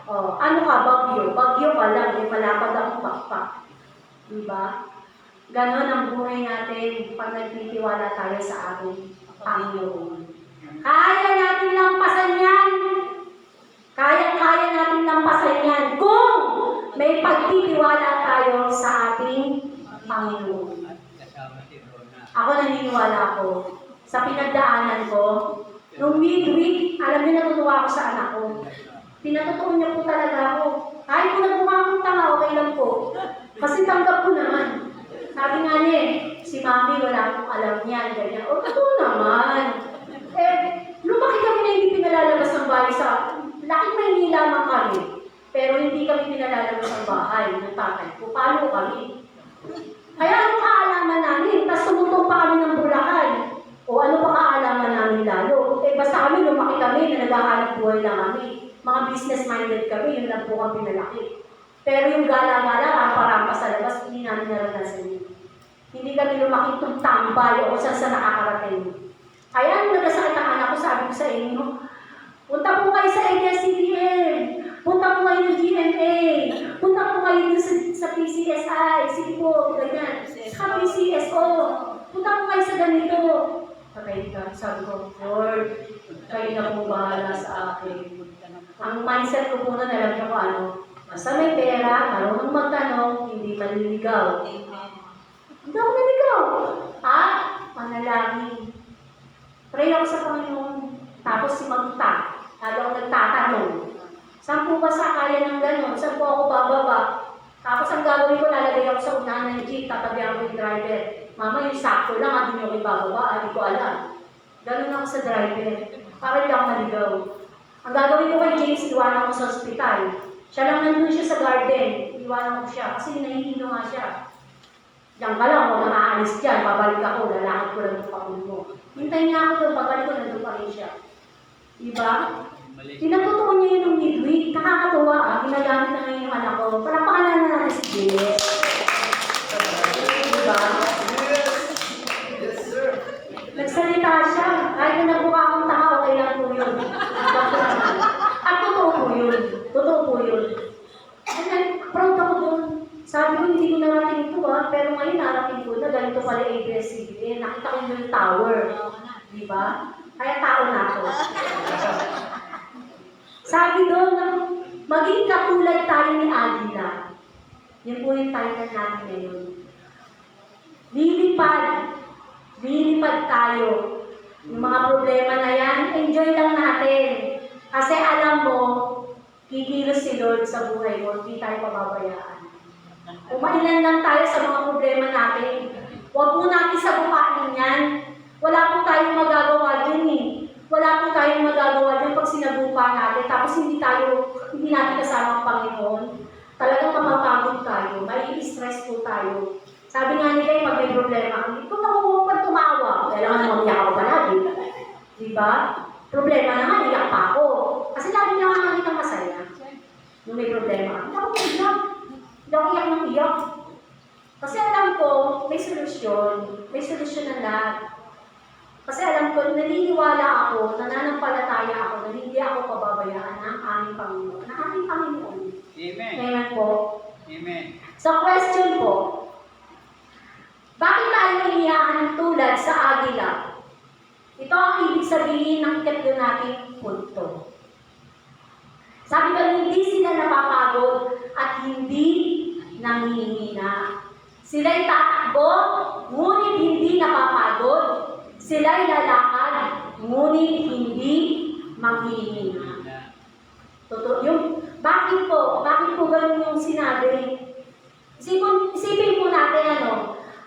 Oh, ano ka, bagyo? Bagyo ka lang, may malapad akong pakpak. Diba? Ganon ang buhay natin pag nagtitiwala tayo sa ating Panginoon. Kaya natin lampasan yan. Kaya natin lampasan yan kung may pagtitiwala tayo sa ating Panginoon. Ako naniniwala ako sa pinagdaanan ko. Nung week, alam niyo natutuwa ako sa anak ko. Pinatutuon niya po talaga ako. Kahit kung nagmumamang tanga, okay lang po. Kasi tanggap ko naman. Sabi nga niya, si mami wala akong alam niyan, ganyan. O, totoo naman. Lumaki kami na hindi pinalalabas ng bahay sa... Laking Maynila man kami. Pero hindi kami pinalalabas ng bahay ng tatay ko. Paano kami? Kaya ano kaalaman namin? Tapos tumutong pa kami ng Bulacan. O ano pa kaalaman namin lalo? Basta kami, lumaki kami na naghahanap buhay lang kami. Mga business-minded kami, yun lang po kami pinalaki. Pero yung gala-gala, rampa-rampa sa labas, hindi namin naranasan yun. Hindi kami lumaki itong tambay o saan sa nakakarating. Kaya nung nagasakit ang anak ko, sabi ko sa inyo, punta po kayo sa ABS-CBN, punta po kayo ng GMA, punta po kayo sa PCSI, sige po, ganyan, sa PCSO, punta po kayo sa ganito. Patay ka, sabi ko, Lord, kayo na po bahala sa akin. Ang mindset ko po na alam niyo ko ano, basta may pera, marunong magtanong, hindi manliligaw. Hindi ako naligaw. At manalangin. Pray ako sa Panginoon. Tapos si Magta, lalo ako nagtatanong. Saan po ba sa kaya ng gano'n? Saan po ako bababa? Tapos ang gagawin ko, lalagay ako sa unahan ng jeep, tatabihan ko yung driver. Mama, yung sakto lang, hindi nyo ibababa, hindi ko alam. Ganun ako sa driver. Para hindi ako maligaw. Ang gagawin ko kay James, iwanan ko sa ospital. Siya lang nandun siya sa garden. Iwanan ko siya kasi nahihilo nga siya. Diyan ka lang, huwag na aalis dyan. Babalik ako, lalakad ko lang yung pakul mo. Hintayin niya ako doon, pabalik ko, nandun pa rin siya. Diba? Mali. Pinagtotoo niya yun ng midweek. Nakakatuwa ginagamit na ngayon yung anak ko. Palapakanan na natin si James. Diba? Nagsalita siya. Kahit na nagbuka akong tanga, okay lang po yun. At totoo po yun. Totoo po yun. And then, proud ako doon. Sabi ko, hindi ko narating ito pero ngayon narating ko na ganito pala ABS-CBN. Nakita ko yung tower. Diba? Kaya tao na ako. Sabi doon, maging katulad tayo ni Agila. Yan po yung title natin ngayon. Lilipad tayo. Yung mga problema na yan, enjoy lang natin. Kasi alam mo, kikilos si Lord sa buhay mo, hindi tayo pababayaan. Umailan lang tayo sa mga problema natin. Huwag mo natin sabukain yan. Wala po tayong magagawa dyan eh. Wala po tayong magagawa dyan pag sinabuka natin. Tapos hindi natin kasama ang Panginoon. Talagang mapapagod tayo. May stress po tayo. Sabi nga nila, pag may problema, kung ako pa tumawa, kailangan naman umiyak ako palagi. Diba? Problema naman, iyak pa ako. Kasi lagi niya nga nakikita masaya. Nung may problema, hindi ako iyak. Hindi ako iyak ng iyak. Kasi alam ko, may solusyon. May solusyon na lahat. Kasi alam ko, naniniwala ako, nananampalataya ako, na hindi ako pababayaan ng aming Panginoon. Ng aming Panginoon. Amen. Amen po. Amen. Sa question po, bakit tayo iniyahan tulad sa agila? Ito ang ibig sabihin ng ikatlo nating punto. Sabi ko, hindi sila napapagod at hindi nangihina. Sila'y tatakbo, ngunit hindi napapagod. Sila'y lalakad, ngunit hindi manghihina. Totoo yung, bakit po ganun yung sinabi? Isipin po natin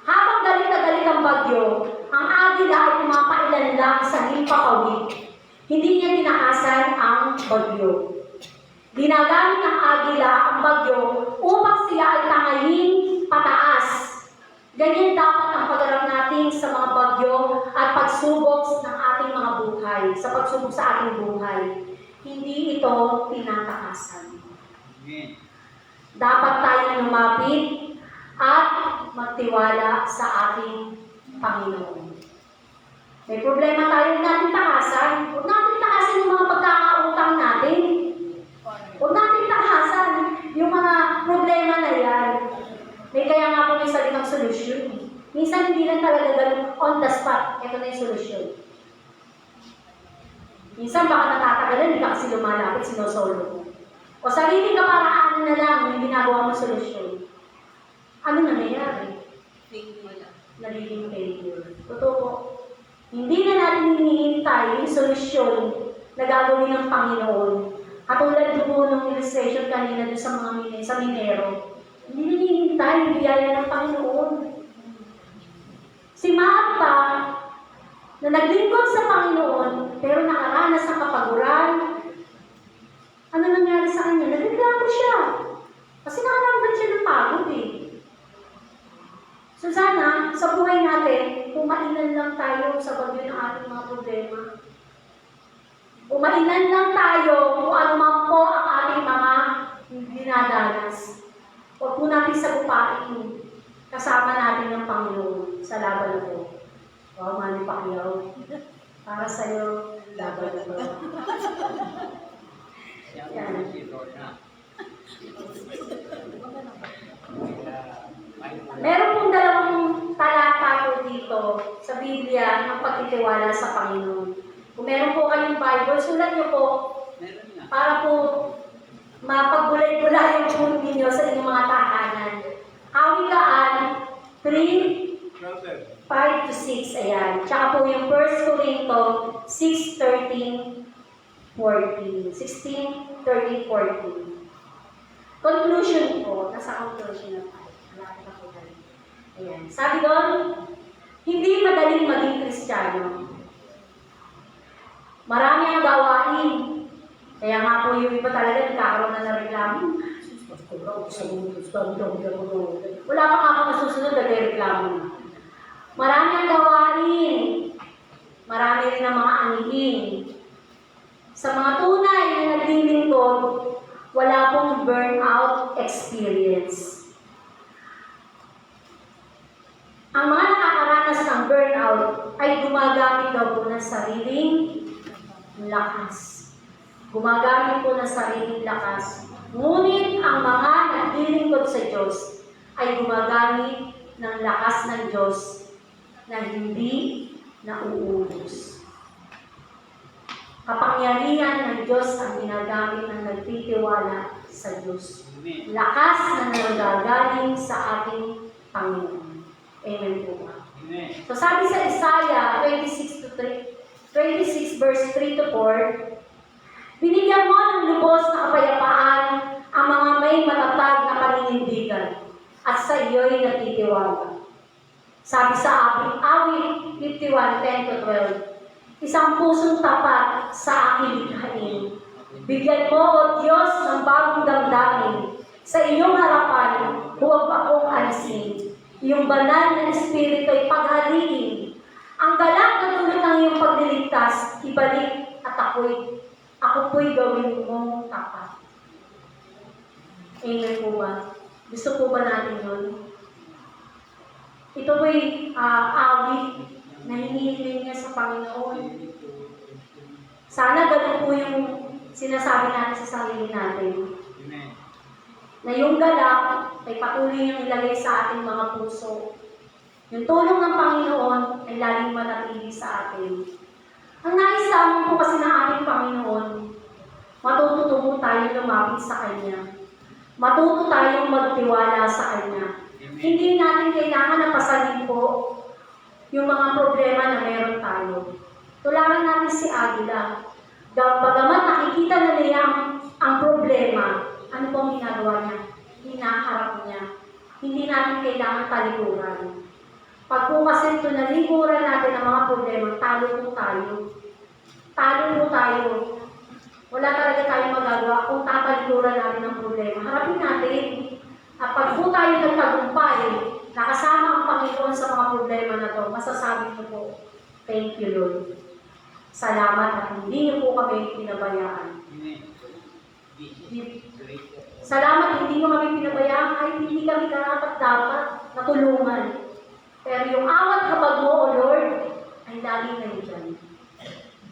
habang galit na galit ang bagyo, ang agila ay pumapailan lang sa himpapawid. Hindi niya tinakasan ang bagyo. Ginagamit ng agila ang bagyo upang sila ay tangayin pataas. Ganyan dapat ang pagharap natin sa mga bagyo at pagsubok ng ating mga buhay, sa pagsubok sa ating buhay. Hindi ito tinatakasan. Amen. Dapat tayong lumapit at magtiwala sa ating Panginoon. May problema tayo, huwag natin takasan. Huwag natin takasan yung mga pagkakautang natin. Huwag natin takasan yung mga problema na yan. May kaya nga po may salitang solusyon. Minsan hindi lang talaga ganun on the spot. Ito na yung solusyon. Minsan baka natatagalan, hindi ka kasi lumalapit, sinosolo mo. O sarili ka paraan na lang yung ginagawa mo solusyon. Ano nangyayari? Nagiging failure. Totoo po. Hindi na natin hinihintay yung solusyon na gagawin ng Panginoon. Katulad po ng illustration kanina doon sa mga minero. Hindi na hinihintay yung biyaya ng Panginoon. Si Martha, na naglingkod sa Panginoon, pero nakaranas ng kapaguran, ano nangyari sa kanya? Nagreklamo siya. Kasi nakaramdam siya ng pagod eh. So sana, sa buhay natin, umainan lang tayo sa bagyo ng ating mga problema. Umainan lang tayo kung ano man po ang ating mga dinadanas. Huwag po natin sagupain. Kasama natin ang Panginoon sa laban na po. Wow, Manny Pacquiao. Para sa'yo, laban na po. Siya si Rona. Meron pong dalawang talata po dito sa Biblia ng pagtitiwala sa Panginoon. Kung meron po kayong Bible, sulat niyo po Meron nga. para po mapagbulay-bulay po ninyo sa inyong mga tahanan. Kawikaan 3, 5 to 6, ayan. Tsaka po yung 1 Corinto 6:13, 14. 16, 13, 14. Conclusion po, nasa conclusion na tayo. Malapit na po tayo. Ayan. Sabi doon, hindi madaling maging Kristiyano. Marami ang gawain. Kaya nga po yung iba talaga nagkakaroon na ng reklamo. Wala pa nga ako nasusunod na reklamo. Marami ang gawain. Marami rin ang mga anihin. Sa mga tunay na naglilingkod, wala pong burnout experience. Ang mga nakakaranas ng burnout ay gumagamit daw po ng sariling lakas. Gumagamit po ng sariling lakas. Ngunit ang mga naglilingkod sa Diyos ay gumagamit ng lakas ng Diyos na hindi nauubos. Kapangyarihan ng Diyos ang ginagamit ng nagtitiwala sa Diyos. Lakas na nanggagaling sa ating Panginoon. Amen po ba? Amen. So sabi sa Isaiah 26 verse 3 to 4, binigyan mo ng lubos na kapayapaan ang mga may matatag na paninindigan at sa iyo'y natitiwala. Sabi sa awit 51:10 to 12, isang pusong tapat sa aking likhain. Bigyan mo, O Diyos, ng bagong damdamin. Sa iyong harapan, huwag akong alisin. Iyong banal na espiritu ay paghaliin. Ang galak na tulad ng iyong pagliligtas, ibalik at ako po'y gawin mong tapat. Amen po ba? Gusto po ba natin yun? Ito po'y awit na hinihiling niya sa Panginoon. Sana ganun po yung sinasabi natin sa sarili natin. Amen. Na yung galak ay patuloy niyang ilagay sa ating mga puso. Yung tulong ng Panginoon ay laging manatili sa atin. Ang nais lamang po kasi ng ating Panginoon, matuto po tayo lumapit sa Kanya. Matuto tayong magtiwala sa Kanya. Hindi natin kailangan na pasalin po yung mga problema na meron tayo. Tulungan natin si Agila. Bagamat nakikita na niya ang problema, ano pong ginagawa niya? Hinaharap niya. Hindi natin kailangan talikuran. Pag po kasi tunalikuran natin ang mga problema, talo po tayo. Talo po tayo. Wala talaga tayong magagawa kung tatalikuran natin ang problema. Harapin natin. At pag po tayo nagtagumpay, nakasama ang Panginoon sa mga problema na to, masasabi ko po, thank you, Lord. Salamat at hindi niyo po kami pinabayaan. Salamat hindi niyo kami pinabayaan kahit hindi kami karapat-dapat na tulungan. Pero yung awat habag mo, O Lord, ay laging nandiyan.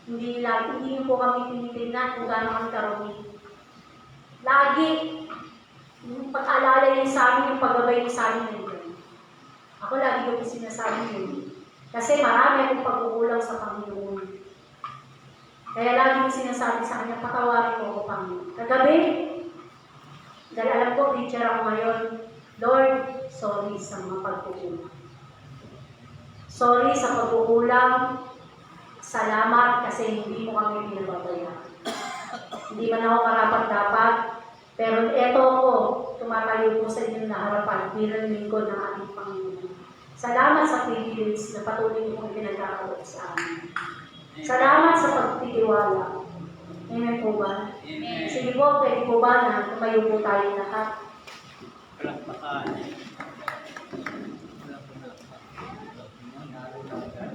Hindi niyo po kami tinitingnan kung gaano kami karami. Lagi, yung pag-alala niyo sa amin, yung paggabay niyo sa amin nandiyan. Ako lagi ko po sinasabi yun. Kasi marami akong pagkukulang sa Panginoon. Kaya lagi ko sinasabi sa kanya, patawarin mo ako, Panginoon. Kagabi, dahil alam ko, teacher ako ngayon, Lord, sorry sa mga pagkukulang. Sorry sa pagkukulang. Salamat kasi hindi mo kami pinababayaan. Hindi man ako karapat-dapat, pero eto ako, tumatayo po sa inyong harapan bilang lingkod ng ating Panginoon. Salamat sa privilege na patuloy niyo kong pinagkakaroon sa amin. Salamat sa pagtitiwala. Amen po ba? Amen. Sige po, pwede po ba na tumayo po tayo lahat? Palakpakan.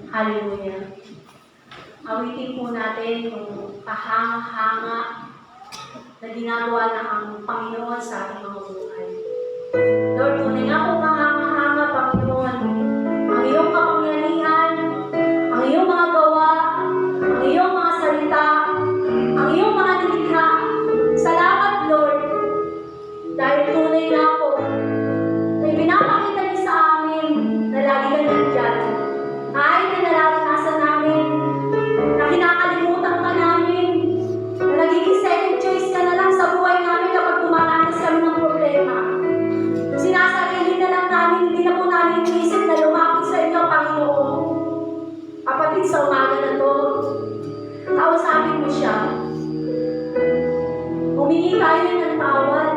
Hallelujah. Awitin po natin yung kahanga-hanga na ginagawa na ang Panginoon sa ating mga buhay. Lord, tunay nga po kahanga-hanga, Panginoon, ang iyong kapangyarihan, ang iyong mga gawa, ang iyong mga salita, ang iyong mga nilikha. Salamat, Lord, dahil tunay nga po na ipinapakita niyo sa amin na lagi ka nandiyan. Kahit na nararanasan namin na kinakalimutan ka namin, na nagiging second choice ka na lang sa buhay namin kapag dumaranas kami ng problema. Sinasarili na lang namin, hindi na po namin inisip na lumapit sa inyo, Panginoon. Kapatid, sa umaga na to, kausapin mo siya. Humingi tayo ng tawad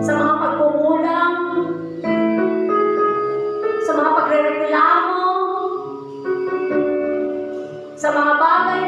sa mga pagkukulang, sa mga pagrereklamo, sa mga bagay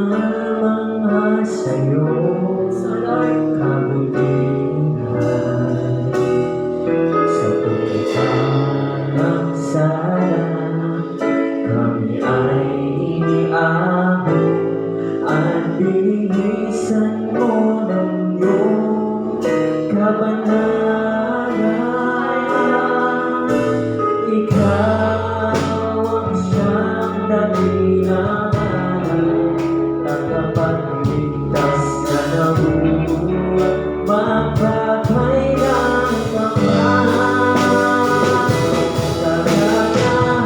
mga sa'yo So Lord, kabutihan sa pagkakamang sana kami ay iniabot at binihisan mo ng iyong kabanalan. Ikaw ang siyang dakilang tagapagligtas na nabubuhat mapapayang Panginoon. Kagagahan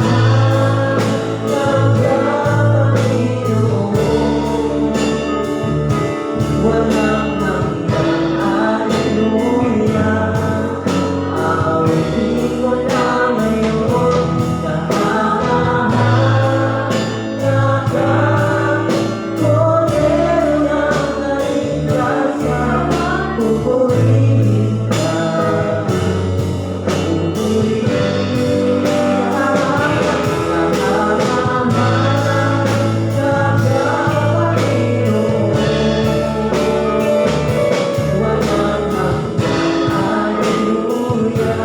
ng Panginoon, walang hanggan, hallelujah. Awitin ko na ngayon, kahangahan ng Kordero ng kaligtasan. Pupurihin ka, pupurihin ka. Kahangahan ng Panginoon, walang hanggan, hallelujah.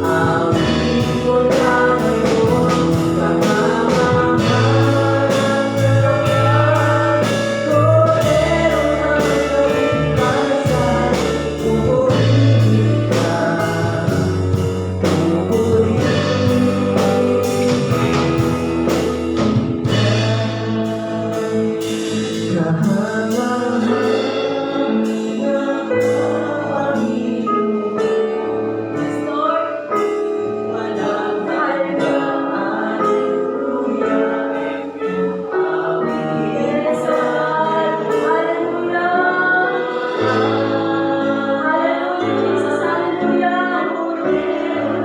Awitin ko na ngayon, kahangahan ng Kordero ng kaligtasan. Pupurihin ka, pupurihin ka. Kahangahan ng Panginoon, yes Lord, walang hanggan, hallelujah. Awitin yes Lord, hallelujah. Hallelujah, Jesus, hallelujah.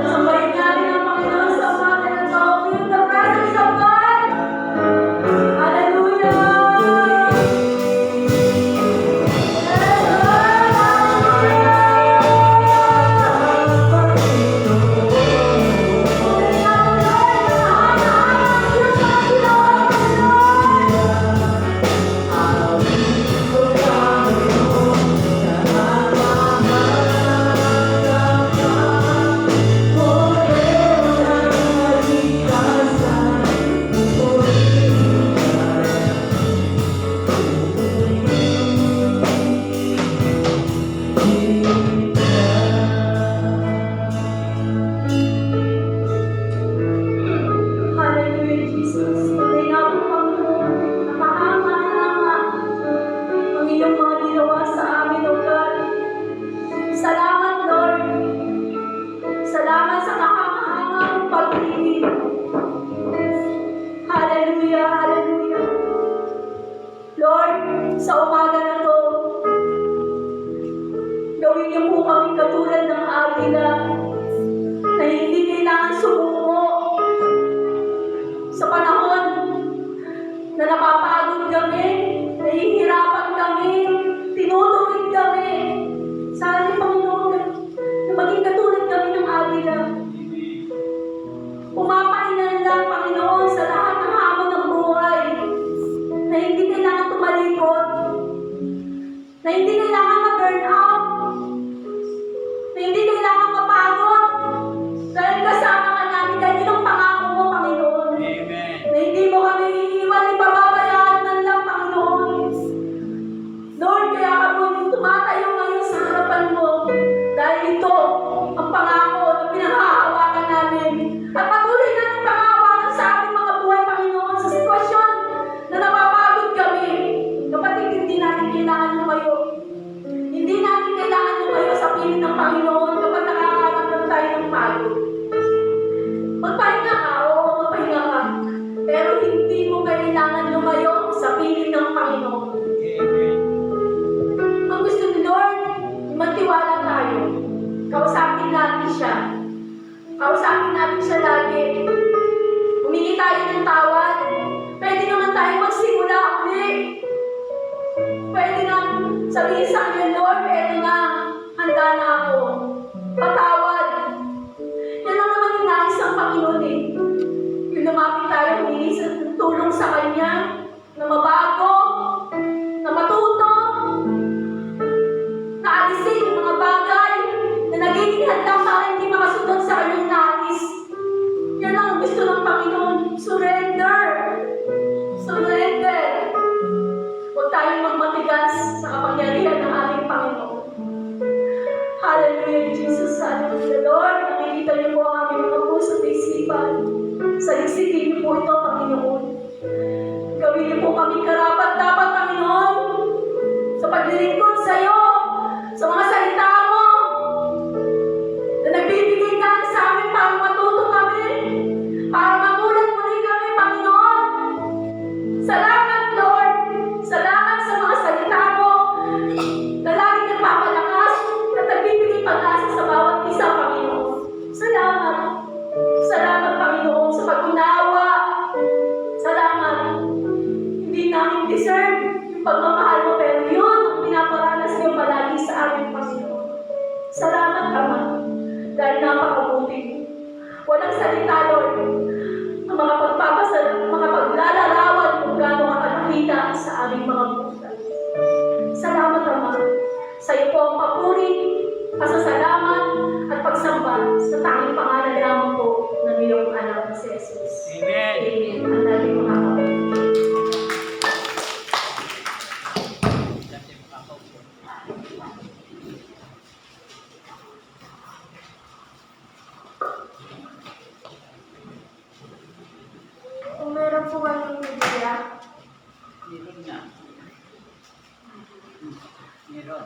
Sambahin natin ang Panginoon sa umaga na to. Feel the presence of God. Hallelujah. Hallelujah, Jesus. Tunay nga po, Panginoon. Napakahanga-hanga ang iyong mga ginawa sa amin, O God. Salamat, Lord. Salamat sa nakakahangang pag-ibig. Hallelujah, hallelujah. Lord, sa umaga na to, gawin niyo po kami katulad ng agila na hindi kailangan sumuko sa panahon na napapagod kami, nahihirapan kami, tinutuwid kami. Sana, Panginoon, na maging katulad kami ng agila. Pumapainan lang, Panginoon, sa lahat ng hamon ng buhay, na hindi kailangan tumalikod, na hindi kailangan ma-burn out, na hindi kailangan mapagod, dahil kasama ka namin, dahil yun ang pangako mo, Panginoon. Amen. Na hindi mo kami iiwan, ipababayaan man lang, Panginoon. Lord, kaya kami tumatayo ngayon sa harapan mo dahil ito ang pangako na pinanghahawakan namin. At patuloy namin panghahawakan sa aming mga buhay, Panginoon, sa sitwasyon na napapagod kami. Kapatid, hindi natin kailangan lumayo. Hindi natin kailangan lumayo sa piling ng Panginoon kapag nakakaramdam tayo ng pagod. Magpahinga ka, oo, magpahinga ka. Pero hindi mo kailangan lumayo sa piling ng Panginoon. Amen. Ang gusto ni Lord, magtiwala tayo. Kausapin natin siya. Kausapin natin siya lagi. Humingi tayo ng tawad. Pwede naman tayo magsimula uli. Pwede na sabihin sa kanya, Lord, eto na, handa na ako. Patawad. Yan lang naman yung nais ng Panginoon eh. Yung lumapit tayo, humingi ng tulong sa Kanya, na mabago, Panginoon. Surrender! Surrender! Huwag tayong magmatigas sa kapangyarihan ng ating Panginoon. Hallelujah, Jesus. Hallelujah, Lord. Nakikita niyo po ang aming mga puso at isipan. Saliksikin niyo po ito, Panginoon. Gawin niyo po kami karapat-dapat, Panginoon, sa paglilingkod sa iyo, sa mga salita mo, na nagbibigay ka sa amin para matuto kami, para mamulat muli kami, Panginoon. Salamat, Lord. Salamat sa mga salita mo na laging nagpapalakas at nagbibigay pag-asa sa bawat isa, Panginoon. Salamat. Salamat, Panginoon, sa pag-unawa. Salamat. Hindi namin deserve yung pagmamahal mo, pero yun ang pinaparanas niyo palagi sa amin, Panginoon. Salamat, Ama, dahil napakabuti mo. Walang salita, Lord, ang mga mga paglalarawan kung gaano ka kalakita sa aming mga buhay. Salamat, Ama. Sa iyo po ang papuri, pasasalamat, at pagsamba sa tanging pangalan lamang po ng iyong anak na si Jesus. Amen. Amen. Ang dating mga kapatid. Dati makakaupo. Kung meron po kayong Biblia, Meron na. Meron.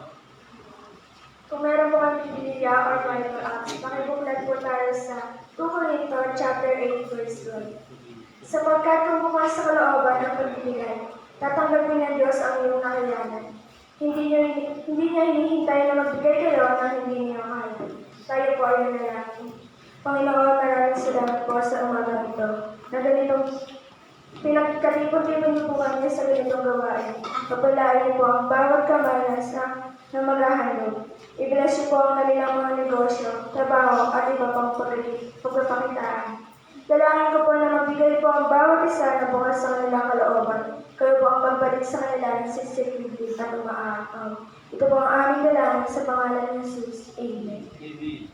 kung meron po kayong Biblia or Bible apps, pakibuklat po tayo sa 2 Corinthians chapter 8, verse 12. Sapagkat kung bukas sa kalooban ang pagbibigay, tatanggapin ng Diyos ang iyong nakayanan. Hindi niya hinihintay na magbigay kayo ng hindi niyo kaya. Tayo po ay nanalangin. Panginoon, maraming salamat po sa umaga ito na ganitong pinagkatipon-tipon niyo po kami sa ganitong gawain. Pagpalain niyo po ang bawat kamay na maghahandog. I-bless niyo po ang kanilang mga negosyo, trabaho at iba pang pagpapakitaan. Dalangin ko po na magbigay po ang bawat isa na bukas sa kanilang kalooban. Kayo po ang pagbalik sa kanila ng sensitivity at umaakaw. Ito po ang aming dalangin sa pangalan ng Jesus. Amen. Amen.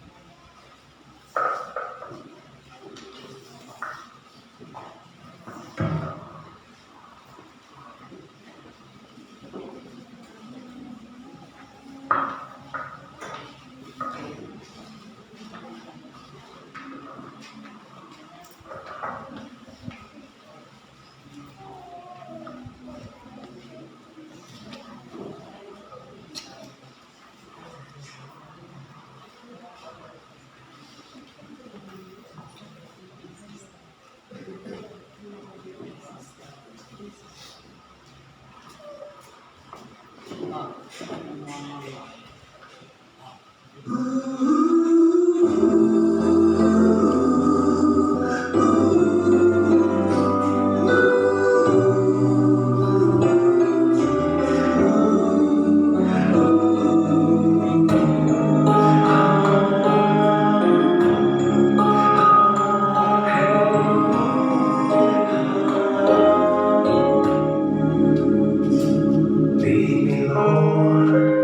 Lead me, Lord.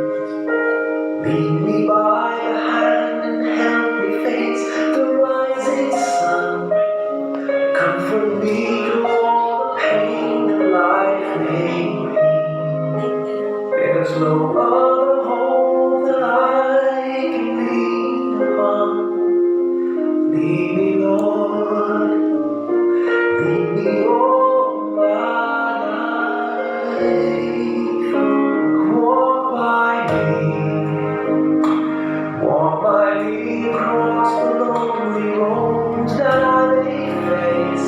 Lead me by the hand and help me face the rising sun. Comfort me through all the pain that life may bring. There's no other hope that I can lean upon. Lead me, Lord. Lead me all my life. Walk by me across the lonely roads that I may face.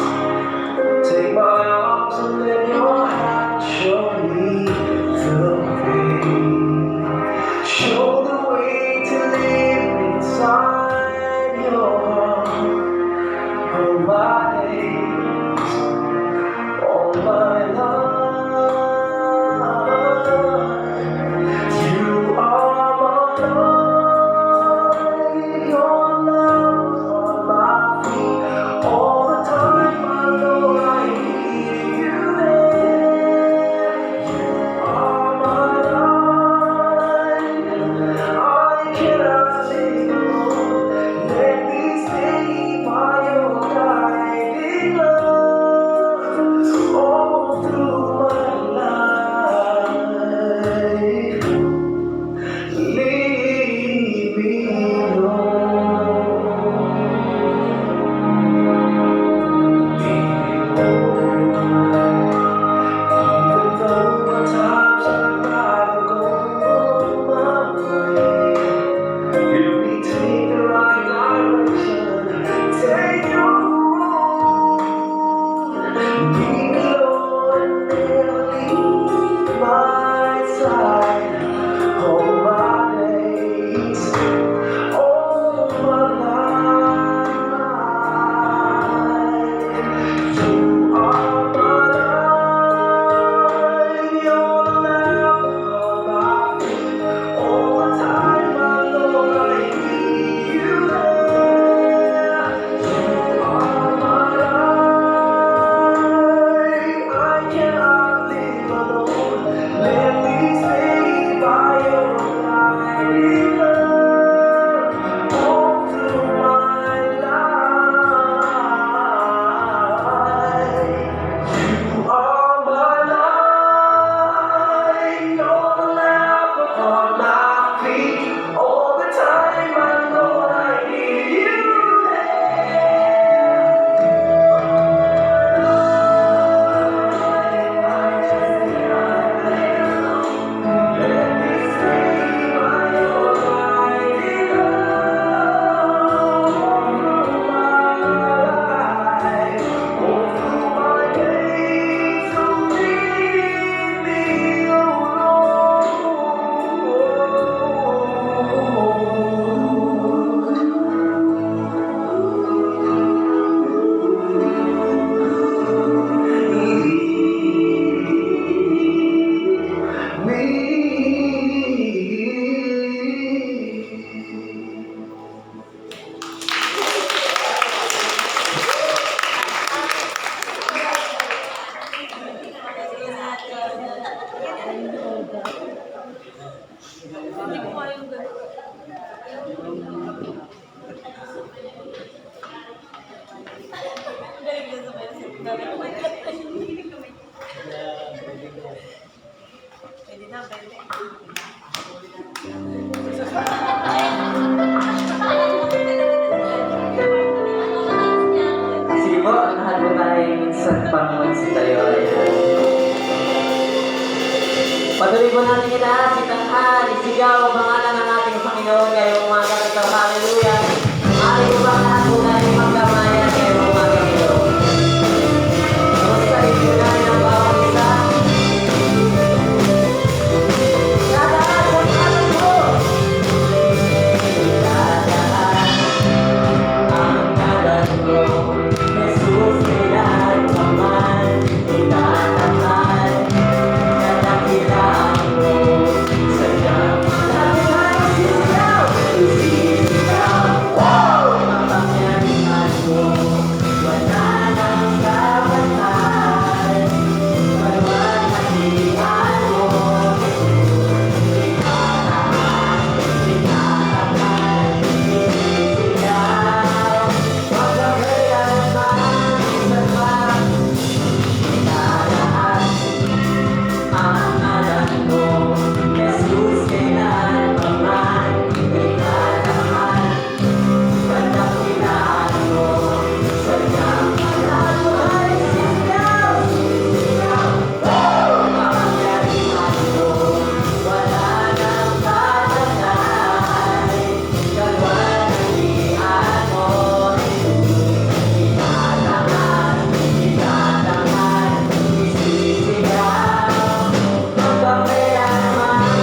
Sige po, lahat po tayong sa Panginoon si tayo. Patuloy po natin itaas, itanghal, isigaw ang pangalan ng ating Panginoon ngayong umaga ito. Hallelujah! Maaari po ba lahat po tayo magkamayan ngayong umaga ito? Kamustahin po natin ang bawang isa. Dadaan sa pangalan mo! Dadaan ang kalan mo. Jesus, kailan pa man itatanghal. Kadakilaan mo sa iyong malapit sisigaw. Sisigaw, wow! Mapangyarihan mo, wala nang kapatal. Pagmamahalian mo, itatahal, itatahal, sisigaw. Magkakailanman, isang pa, itatahal ang ngalan mo. Jesus, kailan pa man itatahal. Kadakilaan mo, sa iyong mahal mo ay sisigaw. Sisigaw, wow! Mapangyarihan mo, wala nang patatay. Kalwalhatian mo, itatahal, itatahal, isisigaw. Magkakailanman,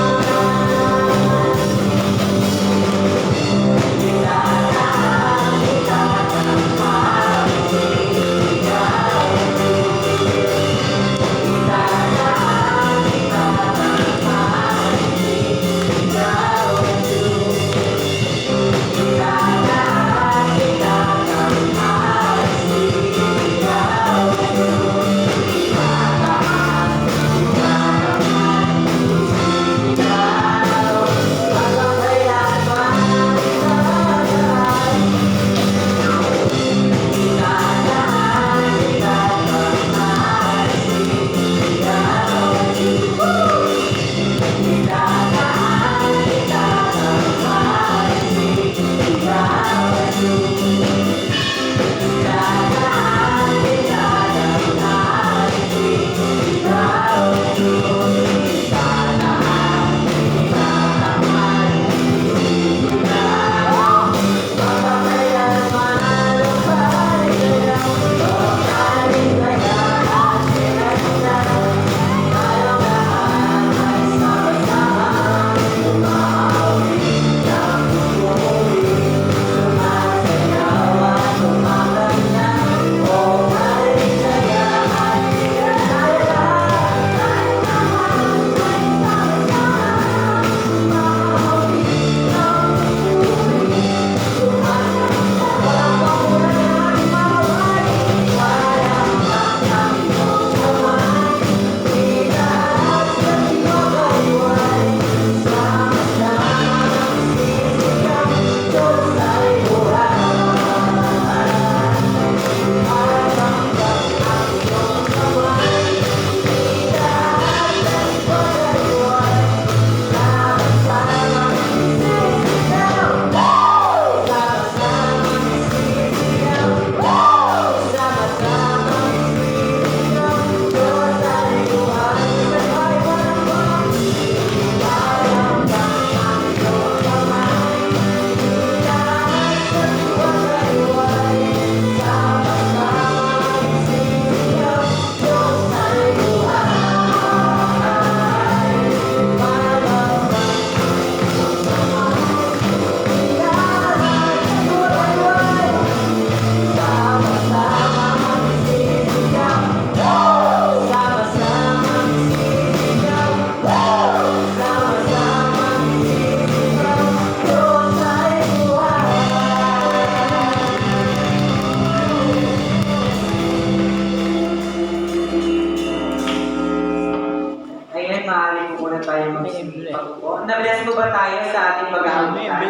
Nabilas mo ba tayo sa ating pag-aamutan?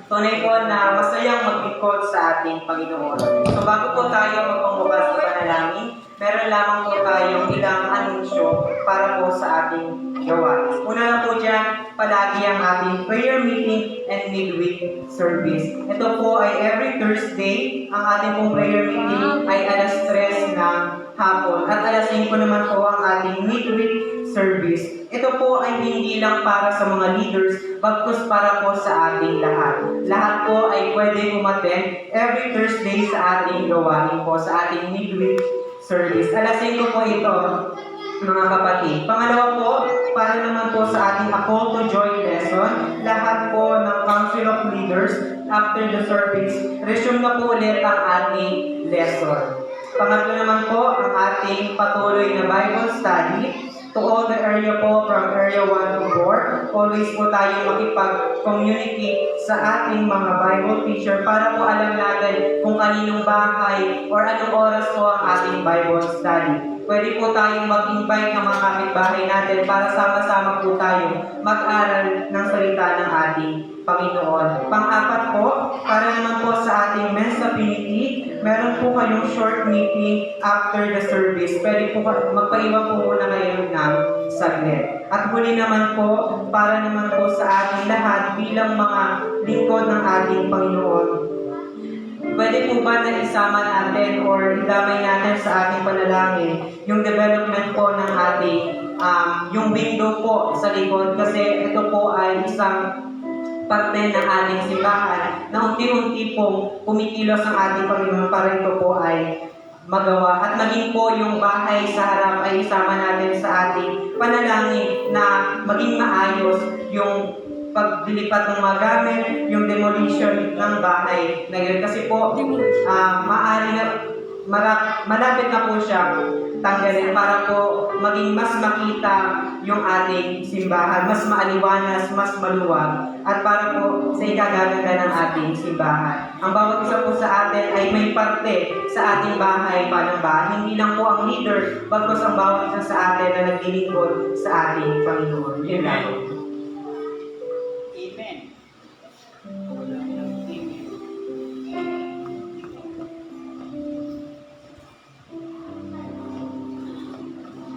Tunay po na masayang mag-ikot sa ating Panginoon. So bago po tayo magpangbukas sa meron lamang po tayong ilang anunsyo para po sa ating gawain. Una na po dyan, palagi ang ating prayer meeting and midweek service. Ito po ay every Thursday. Ang ating pong prayer meeting ay alas 3 ng hapon. At alas 5 naman po ang ating midweek service. Ito po ay hindi lang para sa mga leaders, bagkus para po sa ating lahat. Lahat po ay pwede umattend every Thursday sa ating gawain po, sa ating midweek service. Alas 5 po ito, mga kapatid. Pangalawa po, para naman po sa ating A Call to Joy lesson, lahat po ng Council of Leaders after the service, resume na po ulit ang ating lesson. Pangatlo naman po, ang ating patuloy na Bible study. To all the area po from area 1 to 4, always po tayo makipag-communicate sa ating mga Bible teacher para po alam natin kung kaninong bahay or anong oras po ang ating Bible study. Pwede po tayong mag-invite ng mga kapitbahay natin para sama-sama po tayo mag-aral ng salita ng ating Panginoon. Pang-apat po, para naman po sa ating men's affinity, meron po kayong short meeting after the service. Pwede po magpaiwan po muna kayo ng saglit. At huli naman po, para naman po sa ating lahat bilang mga lingkod ng ating Panginoon, pwede po ba na isama natin or idamay natin sa ating panalangin yung development po ng ating yung window po sa likod, kasi ito po ay isang parte ng ating simbahan na unti-unti pong kumikilos ang ating Panginoon para ito po ay magawa. At maging po yung bahay sa harap ay isama natin sa ating panalangin na maging maayos yung paglilipat ng mga gamit, yung demolition ng bahay na yun. Kasi po, maaari na, malapit na po siya tanggalin para po maging mas makita yung ating simbahan, mas maaliwanas, mas maluwag, at para po sa ikagaganda ng ating simbahan. Ang bawat isa po sa atin ay may parte sa ating bahay, panamba. Hindi lang po ang leader, bagkus ang bawat isa sa atin na naglilingkod sa ating Panginoon. Yun lang. Amen.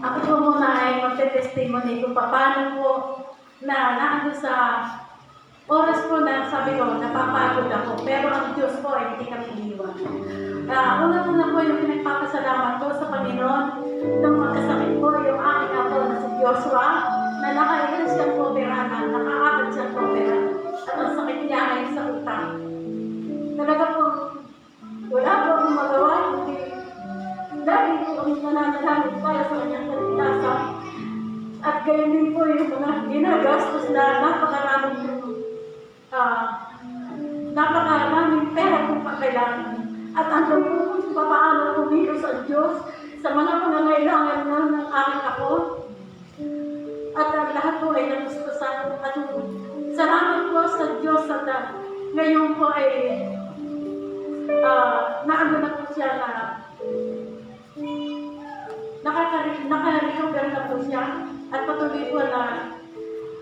Ako po muna ay magte-testimony kung paano po na naano sa oras po na sabi ko, napapagod ako. Pero ang Diyos po ay hindi kami iwan. Una-una po yung pinagpapasalamat ko sa Panginoon nung magkasakit po yung aking apo na si Joshua na nakailan siyang operahan, nakaapat siyang operahan. At ang sakit niya ay sa utang. Talaga po, wala po akong magawa, kundi dahil po kami nananalangin para sa kanyang kaligtasan. At gayon din po yung mga ginagastos na napakaraming pera kung pakailangan. At andun po kung paano kumilos ang Diyos sa mga pangangailangan ng aking ako. At lahat po ay nagustusan. At salamat po sa Diyos at ngayon po ay naano na po siya na naka-recover na po siya at patuloy po na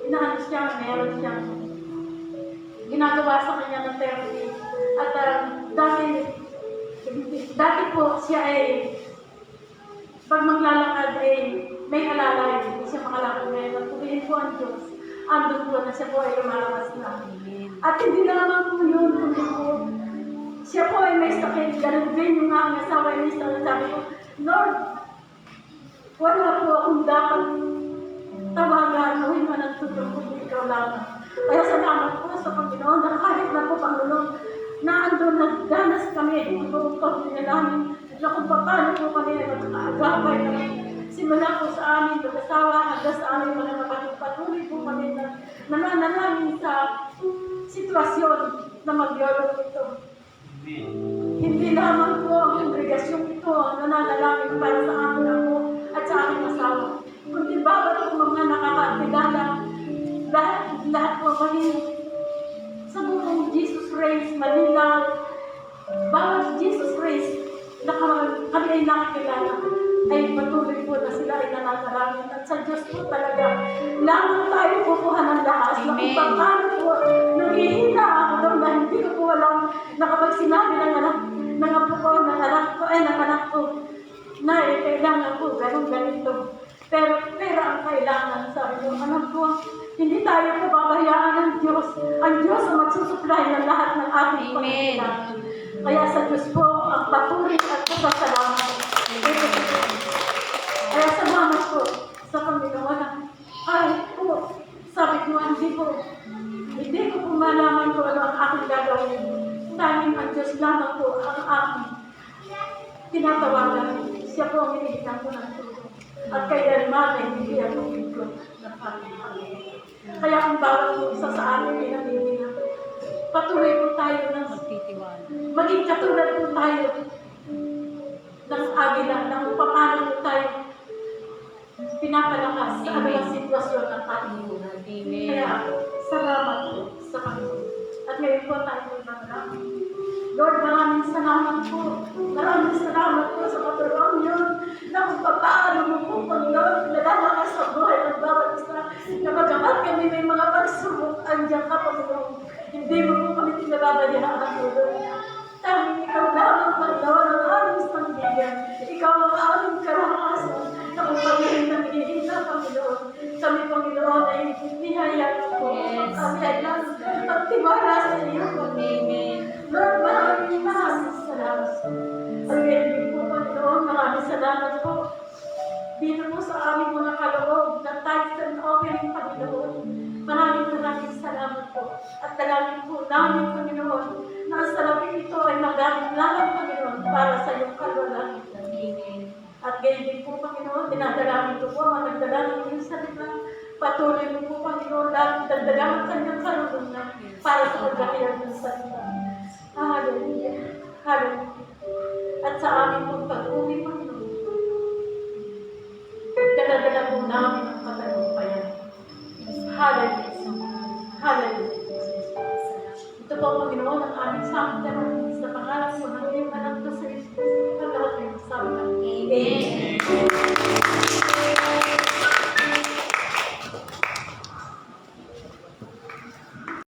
inaano siya, meron siyang ginagawa sa kanya ng therapy. At dati po siya ay pag maglalakad ay may alalay, hindi siya makalakad ngayon. At pulihin po ang Diyos, andun po na siya po ay lumalakas na. At hindi na naman po yun, kundi po siya po ay may sakit, ganun din yung aking asawa ay may sakit. Sabi ko, Lord, wala po akong dapat tawagan, gawin man ang tutong kung ikaw lang. Kaya salamat po sa Panginoon na kahit na po Panginoon, na andun nagdanas kami, kung pagpinalamin, na kung paano po kami magkakaagapay kami. Simula po sa aming mag-asawa, hanggang sa aming mga kapatid, patuloy po kami na nananalangin sa sitwasyon na magyolong ito. Hindi lamang po ang kongregasyong ito ang nananalangin para sa amin ako at sa aking asawa. Kundi bawat po mga nakakakilala, lahat po maging sa buong Jesus Race, Manila, bawat Jesus Race na kami ay nakakilala, ay patuloy po na sila ay nananalangin. At sa Diyos po talaga, lamang tayo kukuha ng lakas. Na kung paano po, naghihina ako daw na hindi ko po alam na kapag sinabi ng anak ko, ng anak ko, na kailangan Alam ko, hindi tayo pababayaan ng Diyos. Ang Diyos ang magsusupply ng lahat ng ating pangangailangan. Kaya sa Diyos po, ang papuri at pasasalamat. Kaya salamat po sa Panginoon. Ay po, sabi ko, hindi ko po malaman ko ano ang aking gagawin. Tanging ang Diyos lamang po ang aking tinatawagan. Siya po ang hinihigan ko ng tulong. At kaya naman, hindi ako ko ng aking Panginoon. Kaya kung bawat po isa sa amin ay nanginginan, patuloy po tayo ng maging katulad po tayo ng agila, ng paano po tayo pinapalakas sa anumang sitwasyon ng ating buhay. Kaya salamat po sa Panginoon. At ngayon po tayo magdamdam. Lord, maraming salamat po. Maraming salamat po sa katulong yun na kung paano mo po, Panginoon, nalalakas sa buhay ng bawat isa. Na magamat kami may mga pagsubok, andiyan ka, Panginoon. Hindi mo po kami pinababayaan ang tulong. Tanging ikaw lamang, Panginoon, ang aming sandigan. Ikaw ang aming karanasan na kung kami nangihina, Panginoon. Kami, Panginoon, ay nihayag po. Kami ay nagtiwala sa iyo, Panginoon. Lord, maraming salamat. At kaya din po, Panginoon, maraming salamat po. Dito po sa aming mga kaloob na tithes and offering, Panginoon. Maraming salamat po. At dalangin po namin, Panginoon, na ang salapin ito ay magamit lamang, Panginoon, para sa iyong kalwalangit. At gayon din po, Panginoon, dinadalangin ko po, managdalangin ko yung salita. Patuloy mo po, Panginoon, dahil dagdagan ang kanyang karunungan para sa pagkakilala ng salita. Hallelujah. Hallelujah. At sa aming pong pag-uwi, Panginoon, dala-dala po namin ang katagumpayan. Hallelujah. Hallelujah. Ito po, Panginoon, ang aming samtara.